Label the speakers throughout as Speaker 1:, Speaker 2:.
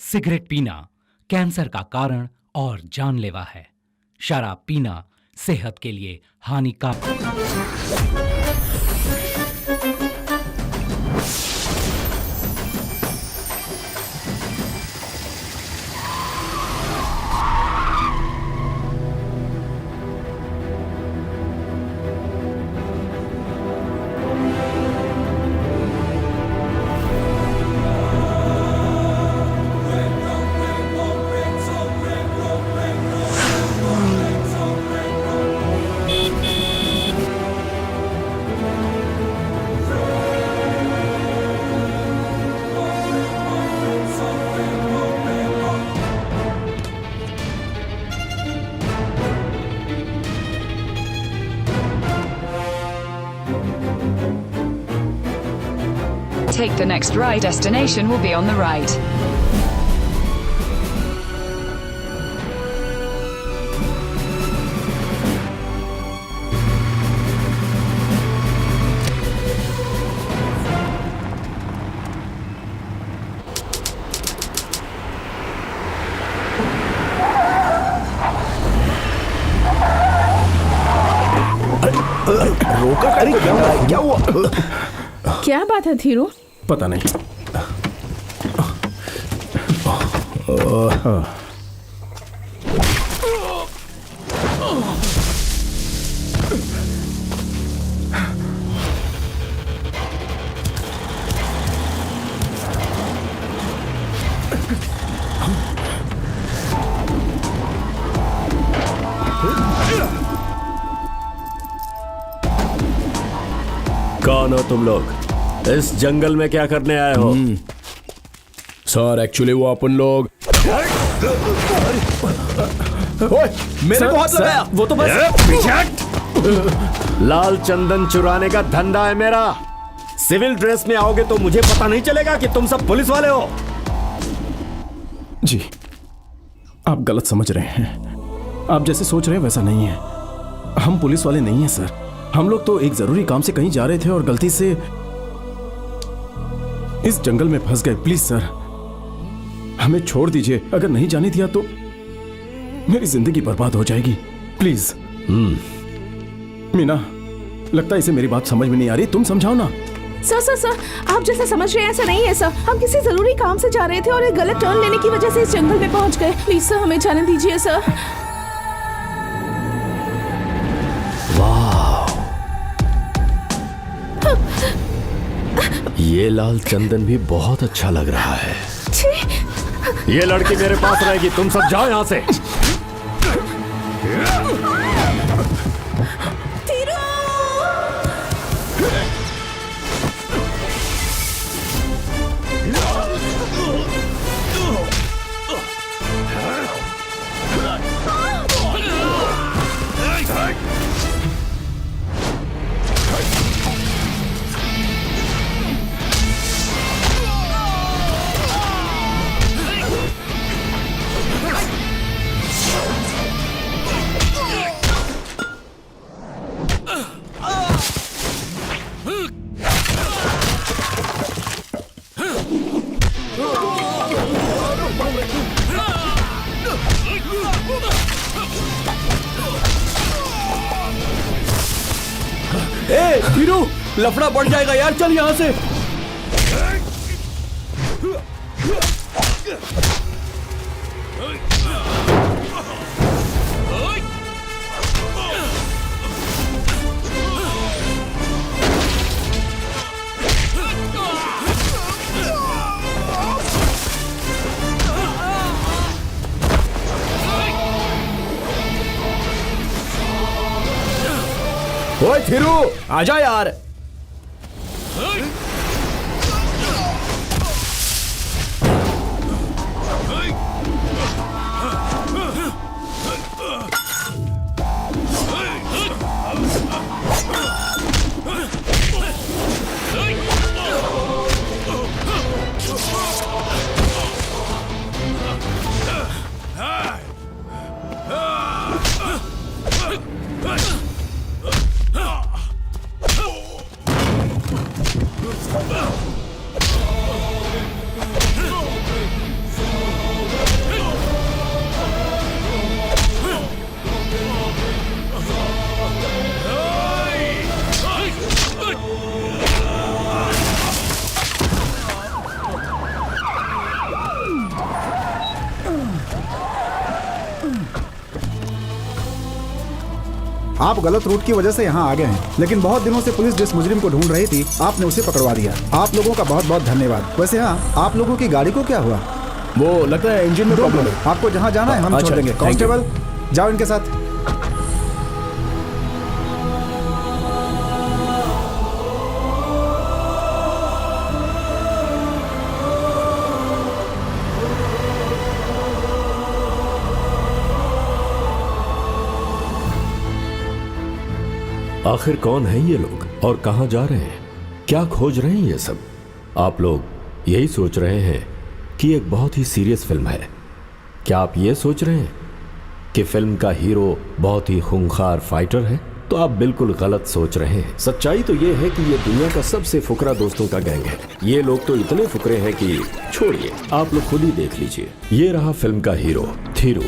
Speaker 1: Cigarette पीना cancer का कारण और जानलेवा है। शराब पीना सेहत के लिए हानिकारक।
Speaker 2: Take the next right. Destination will be on the right.
Speaker 3: रोका। अरे क्या हुआ?
Speaker 4: क्या बात है धीरू?
Speaker 3: पता नहीं।
Speaker 5: कौन हो तुम लोग? इस जंगल में क्या करने आए हो?
Speaker 3: सर एक्चुअली वो अपन लोग। ओए, मेरे को हाथ लगाया। वो तो बस
Speaker 5: लाल चंदन चुराने का धंधा है मेरा। सिविल ड्रेस में आओगे तो मुझे पता नहीं चलेगा कि तुम सब पुलिस वाले हो।
Speaker 3: जी, आप गलत समझ रहे हैं। आप जैसे सोच रहे हैं वैसा नहीं है। हम पुलिस वाले नहीं हैं सर। हम लोग तो एक जरूरी काम से कहीं जा रहे थे और गलती से इस जंगल में फंस गए। प्लीज सर, हमें छोड़ दीजिए। अगर नहीं जाने दिया तो मेरी जिंदगी बर्बाद हो जाएगी। प्लीज। मीना, लगता है इसे मेरी बात समझ में नहीं आ रही। तुम समझाओ ना।
Speaker 4: सर, आप जैसा समझ रहे हैं ऐसा नहीं है सर। हम किसी जरूरी काम से जा रहे थे और एक गलत टर्न लेने की वजह से इस जंगल में पहुंच गए। प्लीज सर, हमें जाने दीजिए सर।
Speaker 5: ये लाल चंदन भी बहुत अच्छा लग रहा है। ये लड़की मेरे पास रहेगी। तुम सब जाओ यहाँ से।
Speaker 3: हीरो, लफड़ा बढ़ जाएगा यार। चल यहाँ से। ओए थिरू, आजा यार।
Speaker 6: आप गलत रूट की वजह से यहाँ आ गए हैं, लेकिन बहुत दिनों से पुलिस जिस मुजरिम को ढूंढ रही थी आपने उसे पकड़वा दिया। आप लोगों का बहुत बहुत धन्यवाद। वैसे हाँ, आप लोगों की गाड़ी को क्या हुआ?
Speaker 3: वो लगता है इंजन में प्रॉब्लम है।
Speaker 6: आपको जहाँ जाना है हम
Speaker 3: अच्छा,
Speaker 6: छोड़ देंगे।
Speaker 3: thank you।
Speaker 6: कांस्टेबल जाओ इनके साथ।
Speaker 5: आखिर कौन है ये लोग और कहां जा रहे हैं? क्या खोज रहे हैं ये सब? आप लोग यही सोच रहे हैं कि एक बहुत ही सीरियस फिल्म है। क्या आप ये सोच रहे हैं कि फिल्म का हीरो बहुत ही खूंखार फाइटर है? तो आप बिल्कुल गलत सोच रहे हैं। सच्चाई तो ये है कि ये दुनिया का सबसे फुकरा दोस्तों का गैंग है। ये लोग तो इतने फुकरे हैं कि छोड़िए, आप लोग खुद ही देख लीजिए। ये रहा फिल्म का हीरो थीरू।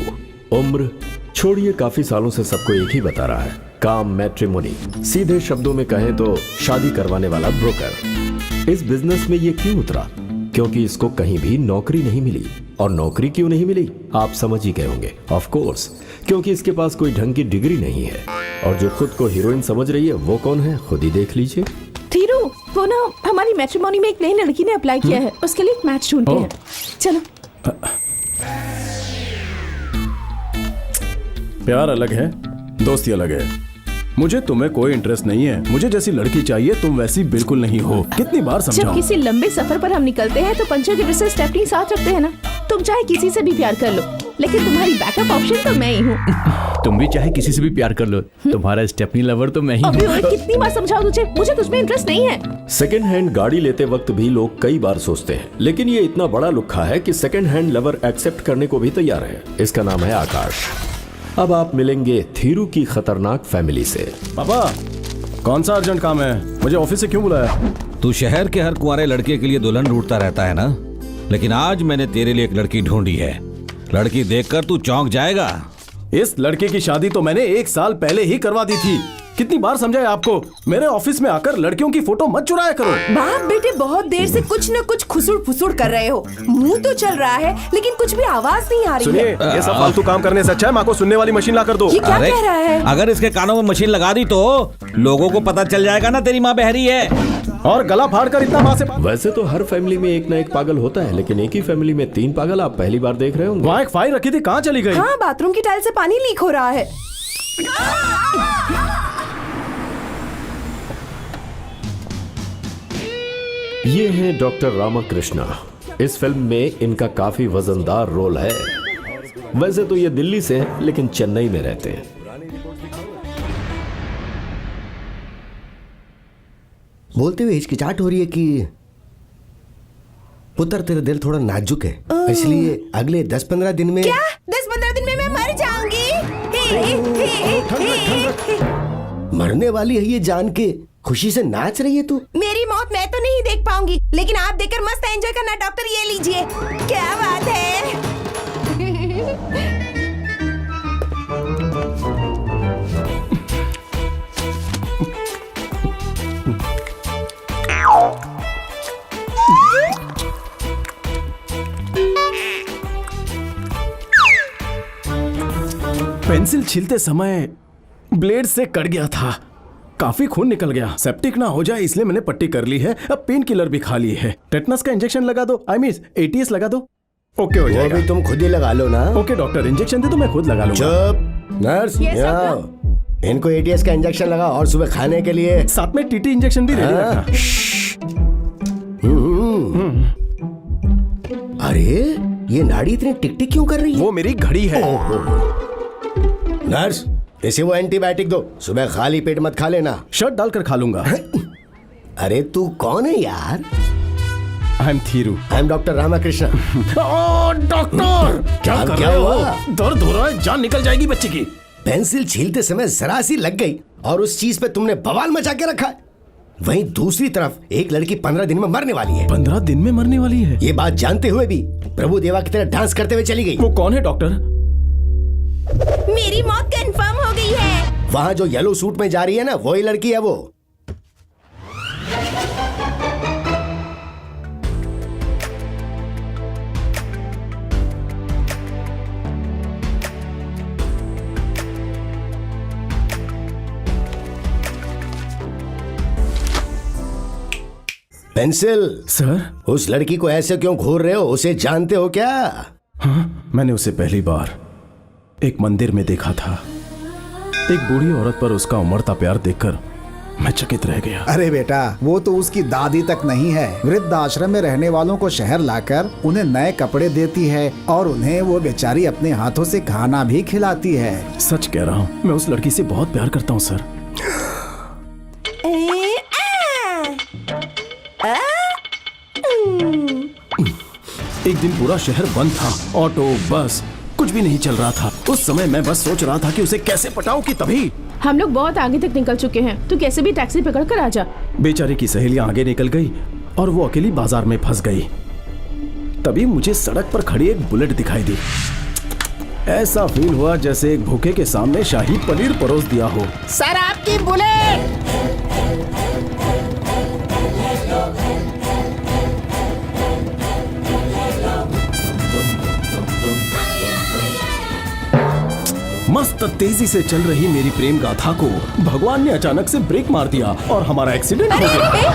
Speaker 5: उम्र छोड़िए, काफी सालों से सबको एक ही बता रहा है, काम मैट्रिमोनी। सीधे शब्दों में कहें तो शादी करवाने वाला ब्रोकर। इस बिजनेस में ये क्यों उतरा? क्योंकि इसको कहीं भी नौकरी नहीं मिली। और नौकरी क्यों नहीं मिली आप समझ ही गए होंगे। ऑफ कोर्स, क्योंकि इसके पास कोई ढंग की डिग्री नहीं है। और जो खुद को हीरोइन समझ रही है वो कौन है, खुद ही देख लीजिए।
Speaker 4: थीरू, वो ना हमारी मैट्रिमोनी में एक नई लड़की ने अप्लाई किया है, उसके लिए एक मैच ढूंढते हैं। चलो।
Speaker 3: प्यार अलग है, दोस्ती अलग है। मुझे तुम्हें कोई इंटरेस्ट नहीं है। मुझे जैसी लड़की चाहिए तुम वैसी बिल्कुल नहीं हो। कितनी बार
Speaker 4: जब
Speaker 3: समझाऊं?
Speaker 4: किसी लंबे सफर पर हम निकलते हैं तो पंचर गिवर से स्टेपनी साथ रखते हैं ना। तुम चाहे किसी से भी प्यार कर लो, लेकिन तुम्हारी बैकअप ऑप्शन तो मैं ही हूँ।
Speaker 7: तुम भी चाहे किसी से भी प्यार कर लो, तुम्हारा स्टेपनी लवर तो मैं ही
Speaker 4: अबे
Speaker 7: हूँ।
Speaker 4: ओए, कितनी बार समझाऊं तुझे, मुझे तुझमें इंटरेस्ट नहीं है।
Speaker 5: सेकेंड हैंड गाड़ी लेते वक्त भी लोग कई बार सोचते हैं, लेकिन ये इतना बड़ा लुक्खा है कि सेकेंड हैंड लवर एक्सेप्ट करने को भी तैयार है। इसका नाम है आकाश। अब आप मिलेंगे थीरू की खतरनाक फैमिली से।
Speaker 3: पापा, कौन सा अर्जेंट काम है? मुझे ऑफिस से क्यों बुलाया?
Speaker 8: तू शहर के हर कुंवारे लड़के के लिए दुल्हन ढूंढता रहता है ना, लेकिन आज मैंने तेरे लिए एक लड़की ढूंढी है। लड़की देखकर तू चौंक जाएगा।
Speaker 3: इस लड़के की शादी तो मैंने 1 साल पहले ही करवा दी थी। कितनी बार समझाए आपको? मेरे ऑफिस में आकर लड़कियों की फोटो मत चुराया करो।
Speaker 9: बाप बेटे बहुत देर से कुछ न कुछ खुसुड़ फुसुड़ कर रहे हो। मुंह तो चल रहा है लेकिन कुछ भी आवाज नहीं आ रही
Speaker 3: सुनिए,
Speaker 9: है।
Speaker 3: ये सब फालतू काम करने से अच्छा है माँ को सुनने वाली मशीन ला कर दो।
Speaker 9: ये क्या कह रहा है?
Speaker 8: अगर इसके कानों में मशीन लगा दी तो लोगों को पता चल जाएगा ना तेरी माँ बहरी है।
Speaker 3: और गला फाड़ कर इतना माँ से
Speaker 5: वैसे तो हर फैमिली में एक ना एक पागल होता है, लेकिन एक ही फैमिली में 3 पागल आप पहली बार देख रहे होंगे।
Speaker 3: वहाँ एक फाइल रखी थी, कहाँ चली गई?
Speaker 9: हाँ, बाथरूम की टाइल से पानी लीक हो रहा है।
Speaker 5: ये हैं डॉक्टर रामाकृष्णा। इस फिल्म में इनका काफी वजनदार रोल है। वैसे तो ये दिल्ली से हैं, लेकिन चेन्नई में रहते हैं।
Speaker 10: बोलते हुए हिचकिचाहट हो रही है कि पुत्र तेरा दिल थोड़ा नाजुक है, इसलिए अगले 10-15 दिन में।
Speaker 9: क्या 10-15 दिन में मैं मर जाऊंगी?
Speaker 10: मरने वाली है ये जान के खुशी से नाच रही है तू।
Speaker 9: मेरी मौत मैं तो नहीं देख पाऊंगी, लेकिन आप देखकर मस्त एंजॉय करना। डॉक्टर ये लीजिए। क्या बात है।
Speaker 3: पेंसिल छीलते समय ब्लेड से कट गया था, काफी खून निकल गया। सेप्टिक ना हो जाए इसलिए मैंने पट्टी कर ली है। अब पेन किलर भी खा ली है। टेटनस का इंजेक्शन लगा दो, आई मीन ATS लगा दो। ओके हो
Speaker 10: वो
Speaker 3: जाएगा।
Speaker 10: भी तुम खुद ही लगा लो ना।
Speaker 3: ओके डॉक्टर, इंजेक्शन दे तो मैं खुद लगा लूंगा।
Speaker 10: चुप नर्स,
Speaker 4: Yes,
Speaker 10: यहाँ आओ। इनको ATS का इंजेक्शन लगा और सुबह खाने के लिए।
Speaker 3: साथ में TT इंजेक्शन भी रेडी
Speaker 10: हाँ।
Speaker 3: रखना।
Speaker 10: अरे ये नाड़ी इतनी टिक टिक क्यों कर रही है?
Speaker 3: वो मेरी घड़ी है।
Speaker 10: नर्स, इसे वो एंटीबायोटिक दो। सुबह खाली पेट मत खा लेना।
Speaker 3: शर्ट डालकर खा लूंगा।
Speaker 10: अरे तू कौन है यार?
Speaker 3: I am Thiru.
Speaker 10: I am doctor Ramakrishna.
Speaker 3: Doctor क्या
Speaker 10: अब
Speaker 3: कर
Speaker 10: क्या
Speaker 3: रहे
Speaker 10: हुआ?
Speaker 3: हो? दर्द हो रहा है, जान निकल जाएगी बच्चे की।
Speaker 10: पेंसिल छीलते समय जरा सी लग गई और उस चीज पे तुमने बवाल मचा के रखा है। वहीं दूसरी तरफ एक लड़की 15 दिन में मरने वाली है।
Speaker 3: 15 दिन में मरने वाली है?
Speaker 10: ये बात जानते हुए भी प्रभु देवा की तरह डांस करते हुए चली गई।
Speaker 3: वो कौन है डॉक्टर?
Speaker 9: मेरी मौत कंफर्म हो गई है।
Speaker 10: वहाँ जो येलो सूट में जा रही है ना, वही लड़की है वो। पेंसिल।
Speaker 3: सर।
Speaker 10: उस लड़की को ऐसे क्यों घूर रहे हो? उसे जानते हो क्या?
Speaker 3: हाँ, मैंने उसे पहली बार एक मंदिर में देखा था। एक बूढ़ी औरत पर उसका उमड़ता प्यार देखकर मैं चकित रह गया।
Speaker 6: अरे बेटा, वो तो उसकी दादी तक नहीं है। वृद्ध आश्रम में रहने वालों को शहर लाकर उन्हें नए कपड़े देती है और उन्हें वो बेचारी अपने हाथों से खाना भी खिलाती है।
Speaker 3: सच कह रहा हूँ, मैं उस लड़की से बहुत प्यार करता हूँ सर। एक दिन पूरा शहर बंद था, ऑटो बस कुछ भी नहीं चल रहा था। उस समय मैं बस सोच रहा था कि उसे कैसे पटाऊं कि तभी
Speaker 4: हम लोग बहुत आगे तक निकल चुके हैं, तू कैसे भी टैक्सी पकड़ कर आ जा।
Speaker 3: बेचारी की सहेलियां आगे निकल गई और वो अकेली बाजार में फंस गई। तभी मुझे सड़क पर खड़ी एक बुलेट दिखाई दी। ऐसा फील हुआ जैसे एक भूखे के सामने शाही पनीर परोस दिया हो।
Speaker 4: सर आपकी बुलेट।
Speaker 3: मस्त तेजी से चल रही मेरी प्रेम गाथा को भगवान ने अचानक से ब्रेक मार दिया और हमारा एक्सीडेंट हो गया।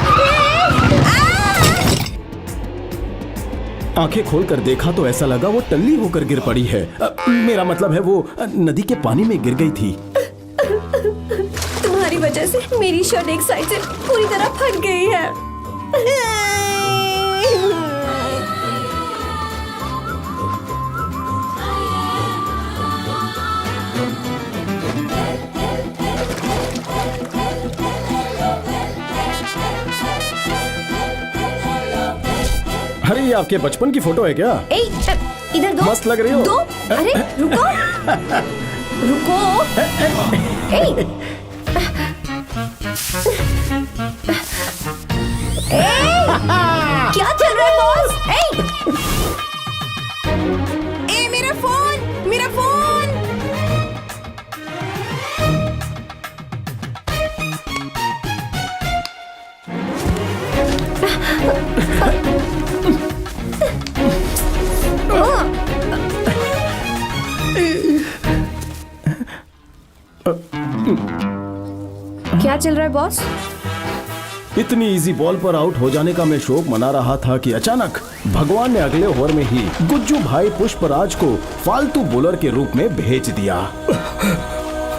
Speaker 3: आंखें खोलकर देखा तो ऐसा लगा वो टल्ली होकर गिर पड़ी है। मेरा मतलब है वो नदी के पानी में गिर गई थी।
Speaker 9: तुम्हारी वजह से मेरी शर्ट एक साइड से पूरी तरह फट गई है।
Speaker 3: अरे ये आपके बचपन की फोटो है क्या?
Speaker 9: इधर दो।
Speaker 3: मस्त लग रही हो।
Speaker 9: दो। अरे रुको रुको। क्या चल रहा है बॉस? मेरा फोन, मेरा फोन। क्या चल रहा है बॉस?
Speaker 3: इतनी इजी बॉल पर आउट हो जाने का मैं शौक मना रहा था कि अचानक भगवान ने अगले ओवर में ही गुज्जू भाई पुष्पराज को फालतू बॉलर के रूप में भेज दिया।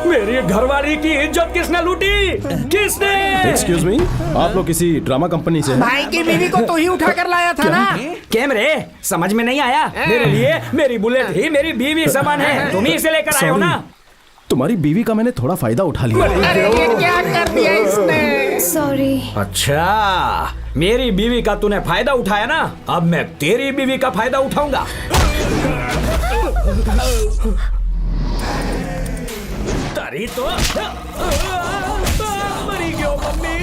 Speaker 11: मेरी घरवाली की इज्जत किसने लूटी? किसने?
Speaker 3: एक्सक्यूज मी, आप लोग किसी ड्रामा कंपनी से हैं?
Speaker 11: भाई की बीवी को तो ही उठा कर लाया था ना। कैम रे, समझ में नहीं आया? मेरे लिए मेरी बुलेट ही मेरी बीवी समान है। तुम ही इसे लेकर आए हो ना?
Speaker 3: तुम्हारी बीवी का मैंने थोड़ा फायदा उठा लिया।
Speaker 11: अरे ये क्या कर दिया इसने?
Speaker 9: सॉरी।
Speaker 11: अच्छा, मेरी बीवी का तूने फायदा उठाया ना, अब मैं तेरी बीवी का फायदा उठाऊंगा। तारी तो मरी क्यों मम्मी?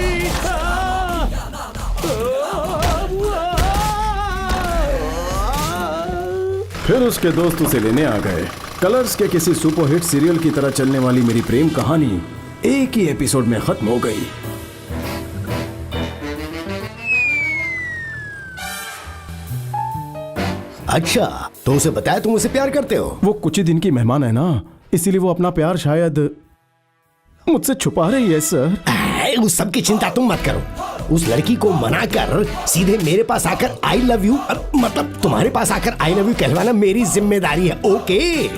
Speaker 3: फिर उसके दोस्त उसे लेने आ गए। कलर्स के किसी सुपरहिट सीरियल की तरह चलने वाली मेरी प्रेम कहानी एक ही एपिसोड में खत्म हो गई।
Speaker 10: अच्छा, तो उसे बताया तुम उसे प्यार करते हो?
Speaker 3: वो कुछ ही दिन की मेहमान है ना, इसीलिए वो अपना प्यार शायद मुझसे छुपा रही है सर।
Speaker 10: उस सब की चिंता तुम मत करो। उस लड़की को मनाकर सीधे मेरे पास आकर आई लव यू, मतलब तुम्हारे पास आकर आई लव यू कहलवाना मेरी जिम्मेदारी है। ओके?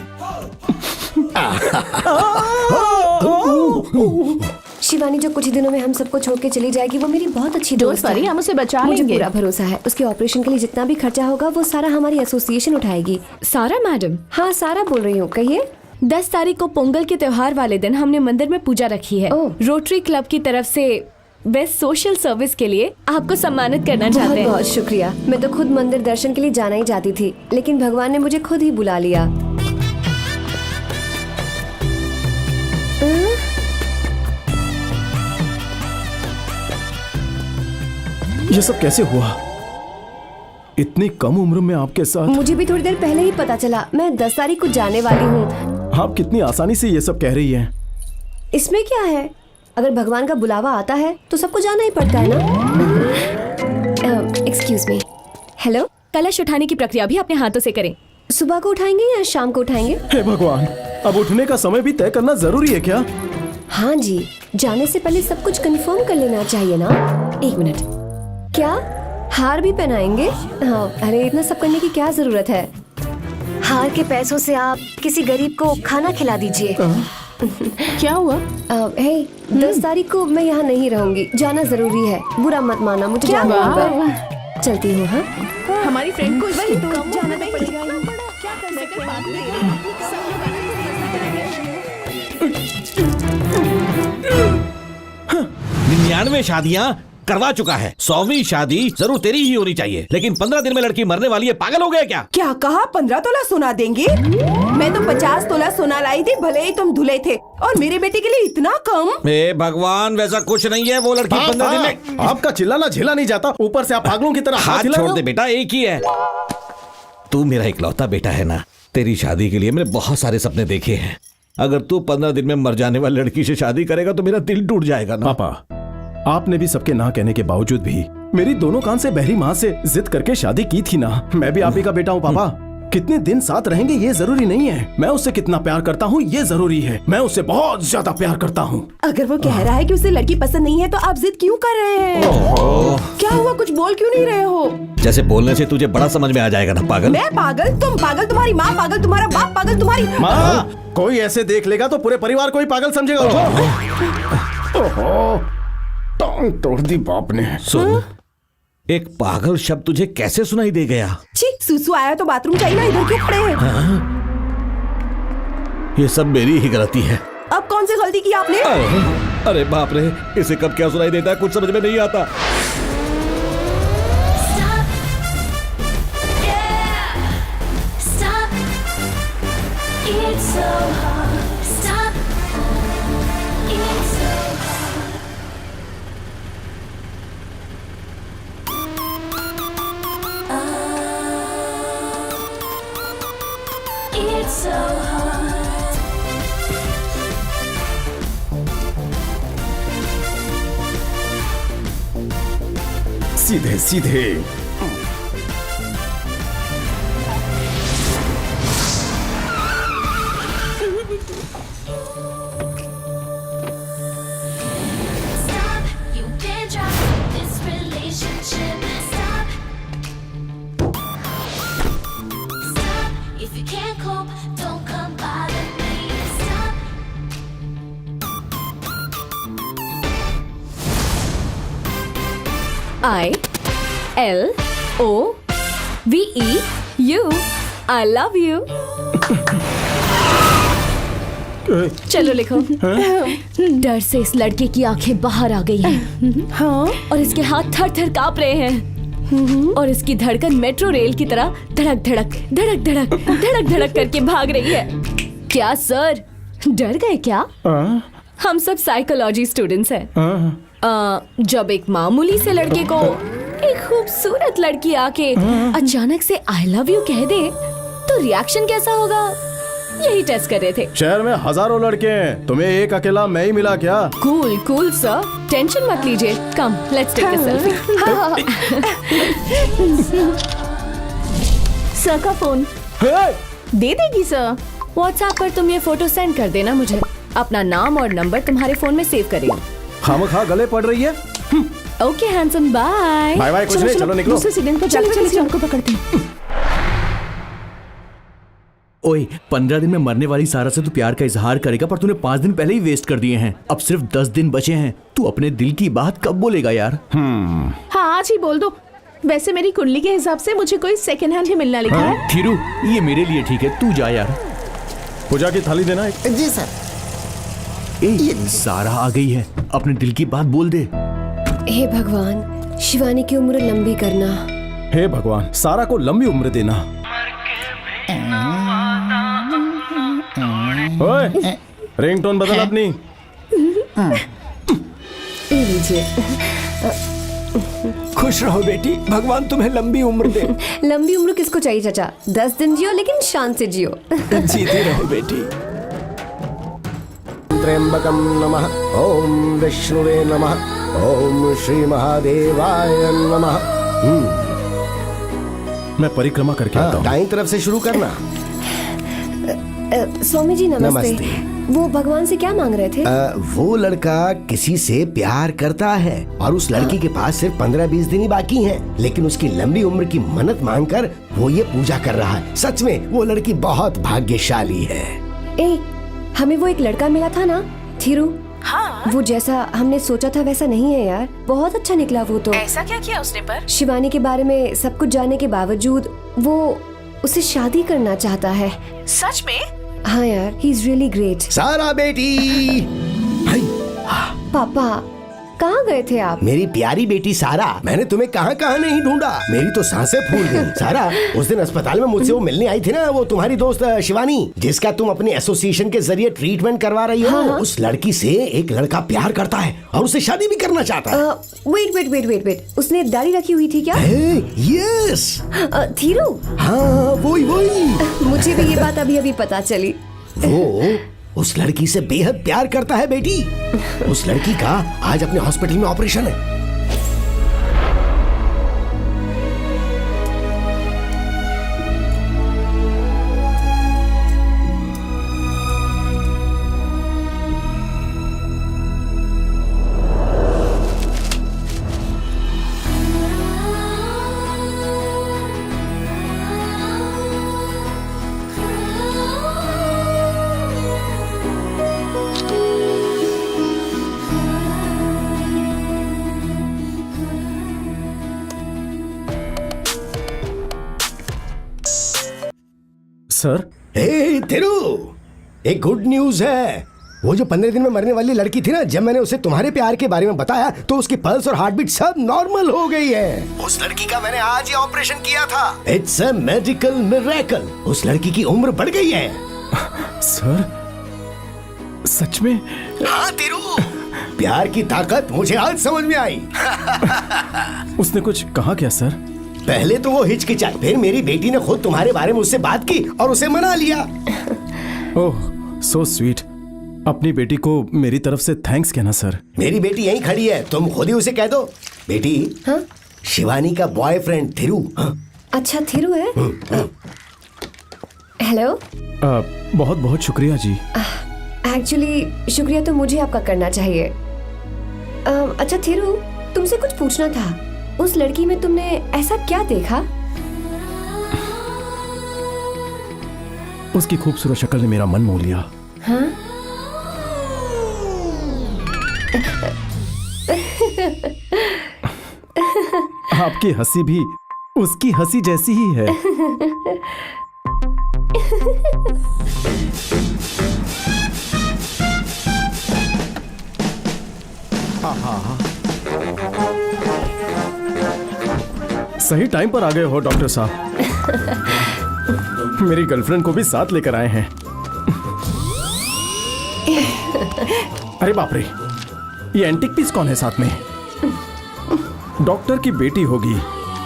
Speaker 9: शिवानी जो कुछ ही दिनों में हम सबको छोड़ के चली जाएगी, वो मेरी बहुत अच्छी दोस्त है।
Speaker 4: हम उसे बचा
Speaker 9: मुझे
Speaker 4: लेंगे।
Speaker 9: पूरा भरोसा है। उसके ऑपरेशन के लिए जितना भी खर्चा होगा वो सारा हमारी एसोसिएशन उठाएगी।
Speaker 12: सारा मैडम?
Speaker 9: हाँ, सारा बोल रही हूँ। कहिए।
Speaker 12: 10 तारीख को पोंगल के त्योहार वाले दिन हमने मंदिर में पूजा रखी है। रोटरी क्लब की तरफ से बेस्ट सोशल सर्विस के लिए आपको सम्मानित करना चाहते हैं।
Speaker 9: बहुत शुक्रिया। मैं तो खुद मंदिर दर्शन के लिए जाना ही चाहती थी, लेकिन भगवान ने मुझे खुद ही बुला लिया।
Speaker 3: ये सब कैसे हुआ? इतनी कम उम्र में आपके साथ?
Speaker 9: मुझे भी थोड़ी देर पहले ही पता चला। मैं 10 तारीख को जाने वाली हूँ।
Speaker 3: आप कितनी आसानी से ये सब कह रही हैं?
Speaker 9: इसमें क्या है? अगर भगवान का बुलावा आता है तो सबको जाना ही पड़ता है ना। Excuse me. हेलो।
Speaker 12: कलश उठाने की प्रक्रिया भी अपने हाथों से करें।
Speaker 9: सुबह को उठाएंगे या शाम को उठाएंगे?
Speaker 3: हे भगवान, अब उठने का समय भी तय करना जरूरी है क्या?
Speaker 9: हाँ जी, जाने से पहले सब कुछ कंफर्म कर लेना चाहिए ना। 1 मिनट। क्या हार भी पहनाएंगे? हाँ, अरे इतना सब करने की क्या जरूरत है?
Speaker 12: हार के पैसों से आप किसी गरीब को खाना खिला दीजिए।
Speaker 4: क्या हुआ?
Speaker 9: हे, 10 तारीख को मैं यहाँ नहीं रहूंगी, जाना जरूरी है। बुरा मत माना, मुझे जाना होगा। चलती हूँ। हाँ,
Speaker 4: हमारी फ्रेंड को वही तो जाना नहीं पड़ेगा। क्या कर सकते हैं?
Speaker 8: 99 शादियां करवा चुका है, 100वीं शादी जरूर तेरी ही होनी चाहिए, लेकिन 15 दिन में लड़की मरने वाली है। पागल हो गया क्या?
Speaker 9: क्या कहा? 15 तोला सोना देंगे? मैं तो 50 तोला सोना लाई थी, भले ही तुम धुले थे, और मेरे बेटे के लिए इतना कम?
Speaker 8: हे भगवान, वैसा कुछ नहीं है। वो लड़की 15 दिन में।
Speaker 3: आपका चिल्लाना झेला नहीं जाता, ऊपर से आप पागलों की तरह
Speaker 8: हाथ छोड़ दे बेटा, एक ही है। तू मेरा इकलौता बेटा है ना। तेरी शादी के लिए मैंने बहुत सारे सपने देखे हैं। अगर तू 15 दिन में मर जाने वाली लड़की से शादी करेगा तो मेरा दिल टूट जाएगा ना।
Speaker 3: पापा, आपने भी सबके ना कहने के बावजूद भी मेरी दोनों कान से बहरी माँ से जिद करके शादी की थी ना। मैं भी आप ही का बेटा हूँ पापा। कितने दिन साथ रहेंगे ये जरूरी नहीं है, मैं उससे कितना प्यार करता हूँ ये जरूरी है। मैं उससे बहुत ज्यादा प्यार करता हूँ।
Speaker 9: अगर वो कह रहा है कि उसे लड़की पसंद नहीं है तो आप जिद क्यों कर रहे हैं? क्या हुआ, कुछ बोल क्यों नहीं रहे हो?
Speaker 8: जैसे बोलने से तुझे बड़ा समझ में आ जाएगा ना। पागल
Speaker 9: मैं पागल, तुम पागल, तुम्हारी माँ पागल, तुम्हारा बाप पागल, तुम्हारी
Speaker 3: माँ। कोई ऐसे देख लेगा तो पूरे परिवार को ही पागल समझेगा। ओहो, टांग तोड़ दी बाप ने।
Speaker 8: सुन, एक पागल शब्द तुझे कैसे सुनाई दे गया?
Speaker 9: छी, सुसु आया तो बाथरूम चाहिए ना, इधर क्यों खड़े हैं?
Speaker 8: ये सब मेरी ही गलती है।
Speaker 9: अब कौन सी गलती की आपने?
Speaker 8: अरे बाप रे, इसे कब क्या सुनाई देता है कुछ समझ में नहीं आता।
Speaker 3: सीधे सीधे।
Speaker 12: ILOVEU, I love you। चलो लिखो। डर से इस लड़के की आंखें बाहर आ गई हैं। हाँ, और इसके हाथ थर थर कांप रहे हैं, और इसकी धड़कन मेट्रो रेल की तरह धड़क धड़क धड़क धड़क धड़क धड़क करके भाग रही है। क्या सर, डर गए क्या? हम सब साइकोलॉजी स्टूडेंट्स हैं। जब एक मामूली से लड़के को एक खूबसूरत लड़की आके अचानक से आई लव यू कह दे तो रिएक्शन कैसा होगा, यही टेस्ट कर रहे थे।
Speaker 3: शहर में हजारों लड़के हैं, तुम्हें एक अकेला मैं ही मिला क्या?
Speaker 12: कूल कूल सर, टेंशन मत लीजिए। Come, let's take a selfie.
Speaker 4: Sir का फोन दे देगी सर?
Speaker 12: व्हाट्सएप पर तुम ये फोटो सेंड कर देना मुझे। अपना नाम और नंबर तुम्हारे फोन में सेव करेंगे।
Speaker 3: खामखा गले पड़ रही है।
Speaker 12: Okay handsome, bye
Speaker 3: bye bye. कुछ नहीं, चलो निकलो।
Speaker 4: दूसरे सीढ़ी पर चले उनको पकड़ते हैं।
Speaker 7: ओए, 15 दिन में मरने वाली सारा से तू प्यार का इजहार करेगा, पर तूने 5 दिन पहले ही वेस्ट कर दिए हैं। अब सिर्फ 10 दिन बचे हैं। तू अपने दिल की बात कब बोलेगा यार?
Speaker 4: हाँ, आज ही बोल दो। वैसे मेरी कुंडली के हिसाब से मुझे कोई सेकंड हैंड ही मिलना लिखा है।
Speaker 7: थीरू, ये मेरे लिए ठीक है, तू जा यार।
Speaker 3: पूजा की थाली देना एक।
Speaker 10: जी सर।
Speaker 7: सारा आ गई है, अपने दिल की बात बोल दे।
Speaker 9: हे भगवान, शिवानी की उम्र लंबी करना।
Speaker 3: हे भगवान, सारा को लंबी उम्र देना। ओए, रिंगटोन बदल अपनी।
Speaker 9: लीजिए।
Speaker 10: खुश रहो बेटी, भगवान तुम्हें लंबी उम्र दे।
Speaker 9: लंबी उम्र किसको चाहिए चाचा? 10 दिन जियो, लेकिन शान से जियो।
Speaker 10: जीते रहो बेटी। त्र्यंबकम नमः, ओम विष्णुवे नमः, ओम श्री महादेवाय नमः।
Speaker 3: मैं परिक्रमा करके आता हूँ।
Speaker 10: दाईं तरफ से शुरू करना।
Speaker 9: स्वामी जी नमस्ते।
Speaker 10: नमस्ते।
Speaker 9: वो भगवान से क्या मांग रहे थे?
Speaker 10: वो लड़का किसी से प्यार करता है और उस लड़की के पास सिर्फ 15-20 दिन ही बाकी हैं, लेकिन उसकी लंबी उम्र की मन्नत मांगकर वो ये पूजा कर रहा है। सच में वो लड़की बहुत भाग्यशाली है।
Speaker 9: हमें वो एक लड़का मिला था ना, थीरू।
Speaker 4: हाँ।
Speaker 9: वो जैसा हमने सोचा था वैसा नहीं है यार, बहुत अच्छा निकला वो तो।
Speaker 4: ऐसा क्या किया उसने पर?
Speaker 9: शिवानी के बारे में सब कुछ जानने के बावजूद वो उसे शादी करना चाहता है।
Speaker 4: सच में?
Speaker 9: हाँ यार, ही इज रियली ग्रेट।
Speaker 10: सारा बेटी,
Speaker 9: पापा कहाँ गए थे आप?
Speaker 10: मेरी प्यारी बेटी सारा, मैंने तुम्हें कहाँ कहाँ नहीं ढूंढा, मेरी तो सांसें फूल गई। सारा, उस दिन अस्पताल में मुझसे वो मिलने आई थी ना, वो तुम्हारी दोस्त शिवानी, जिसका तुम अपने एसोसिएशन के जरिए ट्रीटमेंट करवा रही हो।
Speaker 9: हाँ।
Speaker 10: उस लड़की से एक लड़का प्यार करता है और उसे शादी भी करना चाहता है।
Speaker 9: वेट, उसने दाढ़ी रखी हुई थी क्या?
Speaker 10: यस।
Speaker 9: थीरू?
Speaker 10: हाँ, वही।
Speaker 9: मुझे भी ये बात अभी पता चली।
Speaker 10: वो उस लड़की से बेहद प्यार करता है बेटी। उस लड़की का आज अपने हॉस्पिटल में ऑपरेशन है।
Speaker 3: सर।
Speaker 10: थिरू, एक गुड न्यूज है। वो जो 15 दिन में मरने वाली लड़की थी ना, जब मैंने उसे तुम्हारे प्यार के बारे में बताया तो उसकी पल्स और हार्ट बीट सब नॉर्मल हो गई है। उस लड़की का मैंने आज ही ऑपरेशन किया था। It's a medical miracle. उस लड़की की उम्र बढ़ गई है।
Speaker 3: सर, सच में?
Speaker 10: हाँ थिरू, प्यार की ताकत मुझे आज समझ में आई।
Speaker 3: उसने कुछ कहा क्या सर?
Speaker 10: पहले तो वो हिचकिचाई, फिर मेरी बेटी ने खुद तुम्हारे बारे में उससे बात की और उसे मना लिया।
Speaker 3: ओह, सो स्वीट। अपनी बेटी को मेरी तरफ से थैंक्स कहना सर।
Speaker 10: मेरी बेटी यहीं खड़ी है, तुम खुद ही उसे कह दो। बेटी,
Speaker 9: हाँ?
Speaker 10: शिवानी का बॉयफ्रेंड थिरू। हाँ?
Speaker 9: अच्छा, थिरू है? हेलो।
Speaker 3: बहुत बहुत शुक्रिया जी।
Speaker 9: एक्चुअली शुक्रिया तो मुझे आपका करना चाहिए। अच्छा थिरू, तुमसे कुछ पूछना था। उस लड़की में तुमने ऐसा क्या देखा?
Speaker 3: उसकी खूबसूरत शक्ल ने मेरा मन मोह लिया।
Speaker 9: हाँ?
Speaker 3: आपकी हंसी भी उसकी हंसी जैसी ही है। सही टाइम पर आ गए हो डॉक्टर साहब। मेरी गर्लफ्रेंड को भी साथ लेकर आए हैं। अरे बाप रे, ये एंटिक पीस कौन है साथ में? डॉक्टर की बेटी होगी,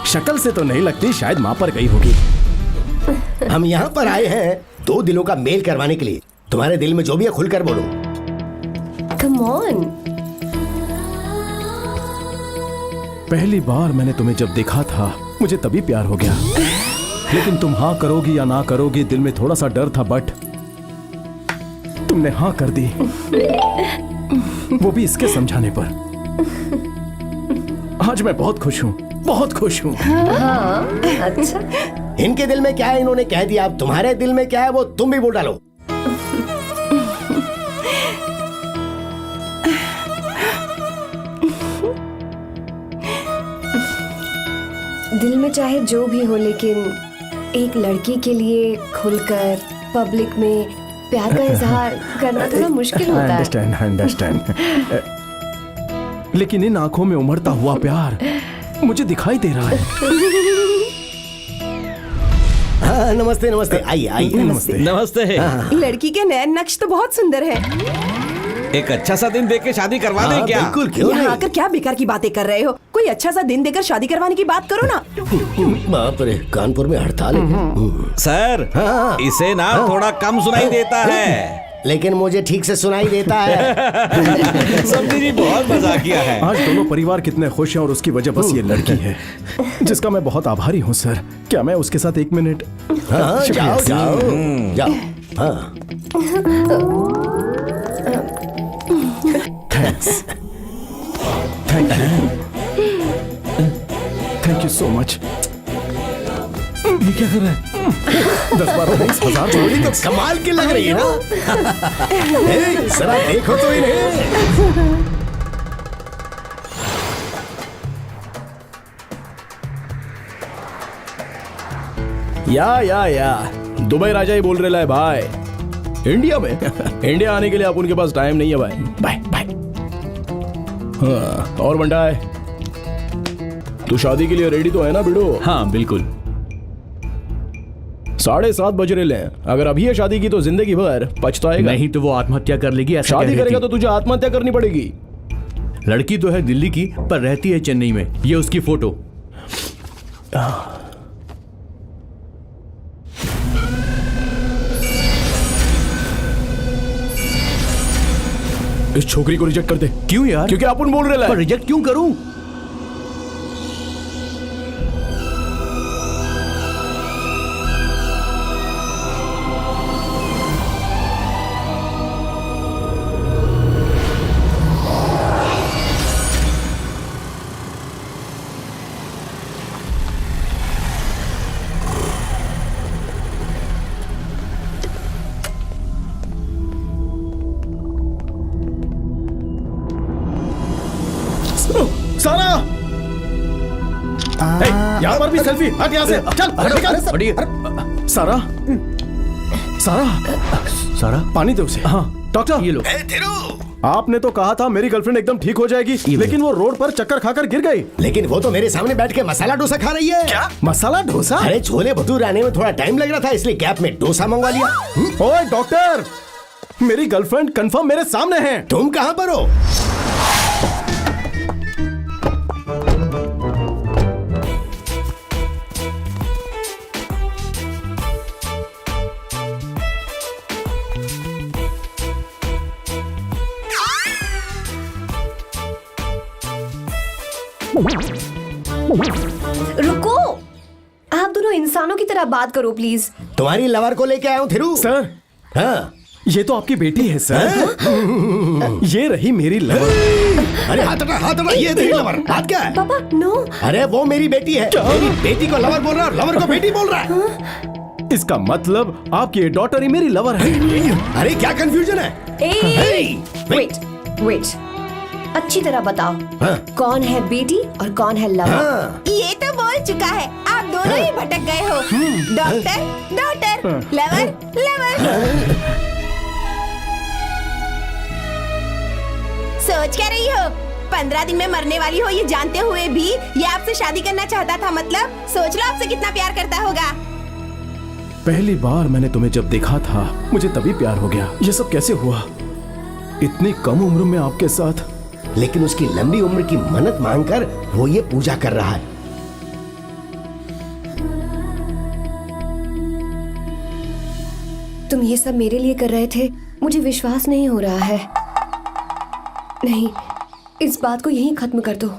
Speaker 3: शक्ल से तो नहीं लगती, शायद मां पर गई होगी।
Speaker 10: हम यहाँ पर आए हैं 2 दिलों का मेल करवाने के लिए। तुम्हारे दिल में जो भी है खुलकर बोलो।
Speaker 9: Come on.
Speaker 3: पहली बार मैंने तुम्हें जब देखा था मुझे तभी प्यार हो गया, लेकिन तुम हाँ करोगी या ना करोगी दिल में थोड़ा सा डर था, बट तुमने हाँ कर दी, वो भी इसके समझाने पर। आज मैं बहुत खुश हूँ, बहुत खुश हूँ।
Speaker 9: हाँ, अच्छा।
Speaker 10: इनके दिल में क्या है इन्होंने कह दिया, अब तुम्हारे दिल में क्या है वो तुम भी बोल डालो।
Speaker 9: दिल में चाहे जो भी हो, लेकिन एक लड़की के लिए खुलकर पब्लिक में प्यार का इजहार करना थोड़ा मुश्किल होता है।
Speaker 3: अंडरस्टैंड। लेकिन इन आंखों में उमड़ता हुआ प्यार मुझे दिखाई दे रहा है।
Speaker 10: हाँ, नमस्ते नमस्ते, आइए आइए।
Speaker 8: नमस्ते।
Speaker 4: लड़की के नैन नक्श तो बहुत सुंदर है।
Speaker 8: एक अच्छा सा दिन देख के शादी करवा दें क्या?
Speaker 10: बिल्कुल, क्यों नहीं?
Speaker 4: यहाँ आकर क्या बेकार की बातें कर रहे हो? कोई अच्छा सा दिन देकर शादी करवाने की बात करो ना।
Speaker 10: बाप रे, कानपुर में हड़ताल है।
Speaker 8: सर,
Speaker 10: हाँ।
Speaker 8: इसे ना थोड़ा कम सुनाई देता है,
Speaker 10: लेकिन मुझे ठीक से सुनाई देता है।
Speaker 8: समझी जी, बहुत मजा किया है।
Speaker 3: आज दोनों परिवार कितने खुश हैं और उसकी वजह बस ये लड़की है, जिसका मैं बहुत आभारी हूँ सर। क्या मैं उसके साथ 1 मिनट?
Speaker 10: हाँ, जाओ जाओ जाओ। हाँ
Speaker 3: थैंक यू सो मच।
Speaker 8: ये क्या कर रहा है?
Speaker 3: 10-12-20,000
Speaker 10: जोड़ी तो कमाल की लग रही है ना। ए, जरा देखो तो इन्हें।
Speaker 3: या दुबई राजा ही बोल रहे है भाई। इंडिया में इंडिया आने के लिए आप उनके पास टाइम नहीं है भाई। Bye bye. हाँ, और बंटा है तू शादी के लिए रेडी तो है ना बिडो?
Speaker 7: हाँ बिल्कुल।
Speaker 3: 7:30 बज रहे हैं। अगर अभी ये शादी की तो जिंदगी भर पछताएगा।
Speaker 7: नहीं तो वो आत्महत्या कर लेगी, ऐसा
Speaker 3: शादी
Speaker 7: कह रही
Speaker 3: करेगा
Speaker 7: थी।
Speaker 3: तो तुझे आत्महत्या करनी पड़ेगी।
Speaker 7: लड़की तो है दिल्ली की पर रहती है चेन्नई में। ये उसकी फोटो।
Speaker 3: इस छोकरी को रिजेक्ट कर दे।
Speaker 7: क्यों यार?
Speaker 3: क्योंकि अपन बोल रहे
Speaker 7: पर रिजेक्ट क्यों करूं?
Speaker 3: सारा यहाँ पर भी सेल्फी। हट यहाँ से, चल निकल। सारा
Speaker 7: सारा
Speaker 3: पानी दे उसे।
Speaker 7: हाँ
Speaker 3: डॉक्टर
Speaker 7: ये लो।
Speaker 3: आपने तो कहा था मेरी गर्लफ्रेंड एकदम ठीक हो जाएगी, लेकिन वो रोड पर चक्कर खाकर गिर गई।
Speaker 10: लेकिन वो तो मेरे सामने बैठ के मसाला डोसा खा रही है।
Speaker 3: क्या मसाला डोसा?
Speaker 10: अरे छोले भटूरे आने में थोड़ा टाइम लग रहा था, इसलिए कैब में डोसा मंगवा लिया।
Speaker 3: ओए डॉक्टर, मेरी गर्लफ्रेंड कंफर्म मेरे सामने है।
Speaker 10: तुम कहाँ पर हो?
Speaker 9: रुको, आप दोनों इंसानों की तरह बात करो प्लीज।
Speaker 10: तुम्हारी लवर को लेके आया हूँ थिरू।
Speaker 3: सर
Speaker 10: हाँ
Speaker 3: ये तो आपकी बेटी है सर। ये रही मेरी लवर।
Speaker 10: अरे हाथ हटा, ये तेरी लवर। बात क्या है?
Speaker 9: पापा नो।
Speaker 10: अरे वो मेरी बेटी है। मेरी बेटी को लवर बोल रहा है और लवर को बेटी बोल रहा है।
Speaker 3: इसका मतलब आपकी डॉटर ही मेरी लवर है।
Speaker 10: अरे क्या कंफ्यूजन है?
Speaker 9: वेट अच्छी तरह बताओ।
Speaker 10: हाँ।
Speaker 9: कौन है बेटी और कौन है लवर?
Speaker 10: हाँ।
Speaker 4: ये तो बोल चुका है, आप दोनों ही भटक गए हो। Doctor lover. सोच क्या रही हो? 15 दिन में मरने वाली हो ये जानते हुए भी ये आपसे शादी करना चाहता था। मतलब सोच लो आपसे कितना प्यार करता होगा।
Speaker 3: पहली बार मैंने तुम्हें जब देखा था मुझे तभी प्यार हो गया। ये सब कैसे हुआ इतनी कम उम्र में आपके साथ?
Speaker 10: लेकिन उसकी लंबी उम्र की मन्नत मांगकर वो ये पूजा कर रहा है।
Speaker 9: तुम ये सब मेरे लिए कर रहे थे? मुझे विश्वास नहीं हो रहा है। नहीं, इस बात को यहीं खत्म कर दो।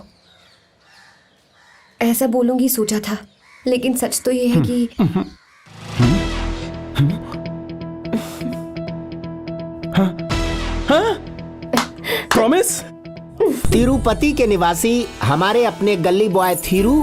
Speaker 9: ऐसा बोलूंगी सोचा था, लेकिन सच तो ये है कि
Speaker 3: प्रॉमिस?
Speaker 13: तिरुपति के निवासी हमारे अपने गली बॉय थीरू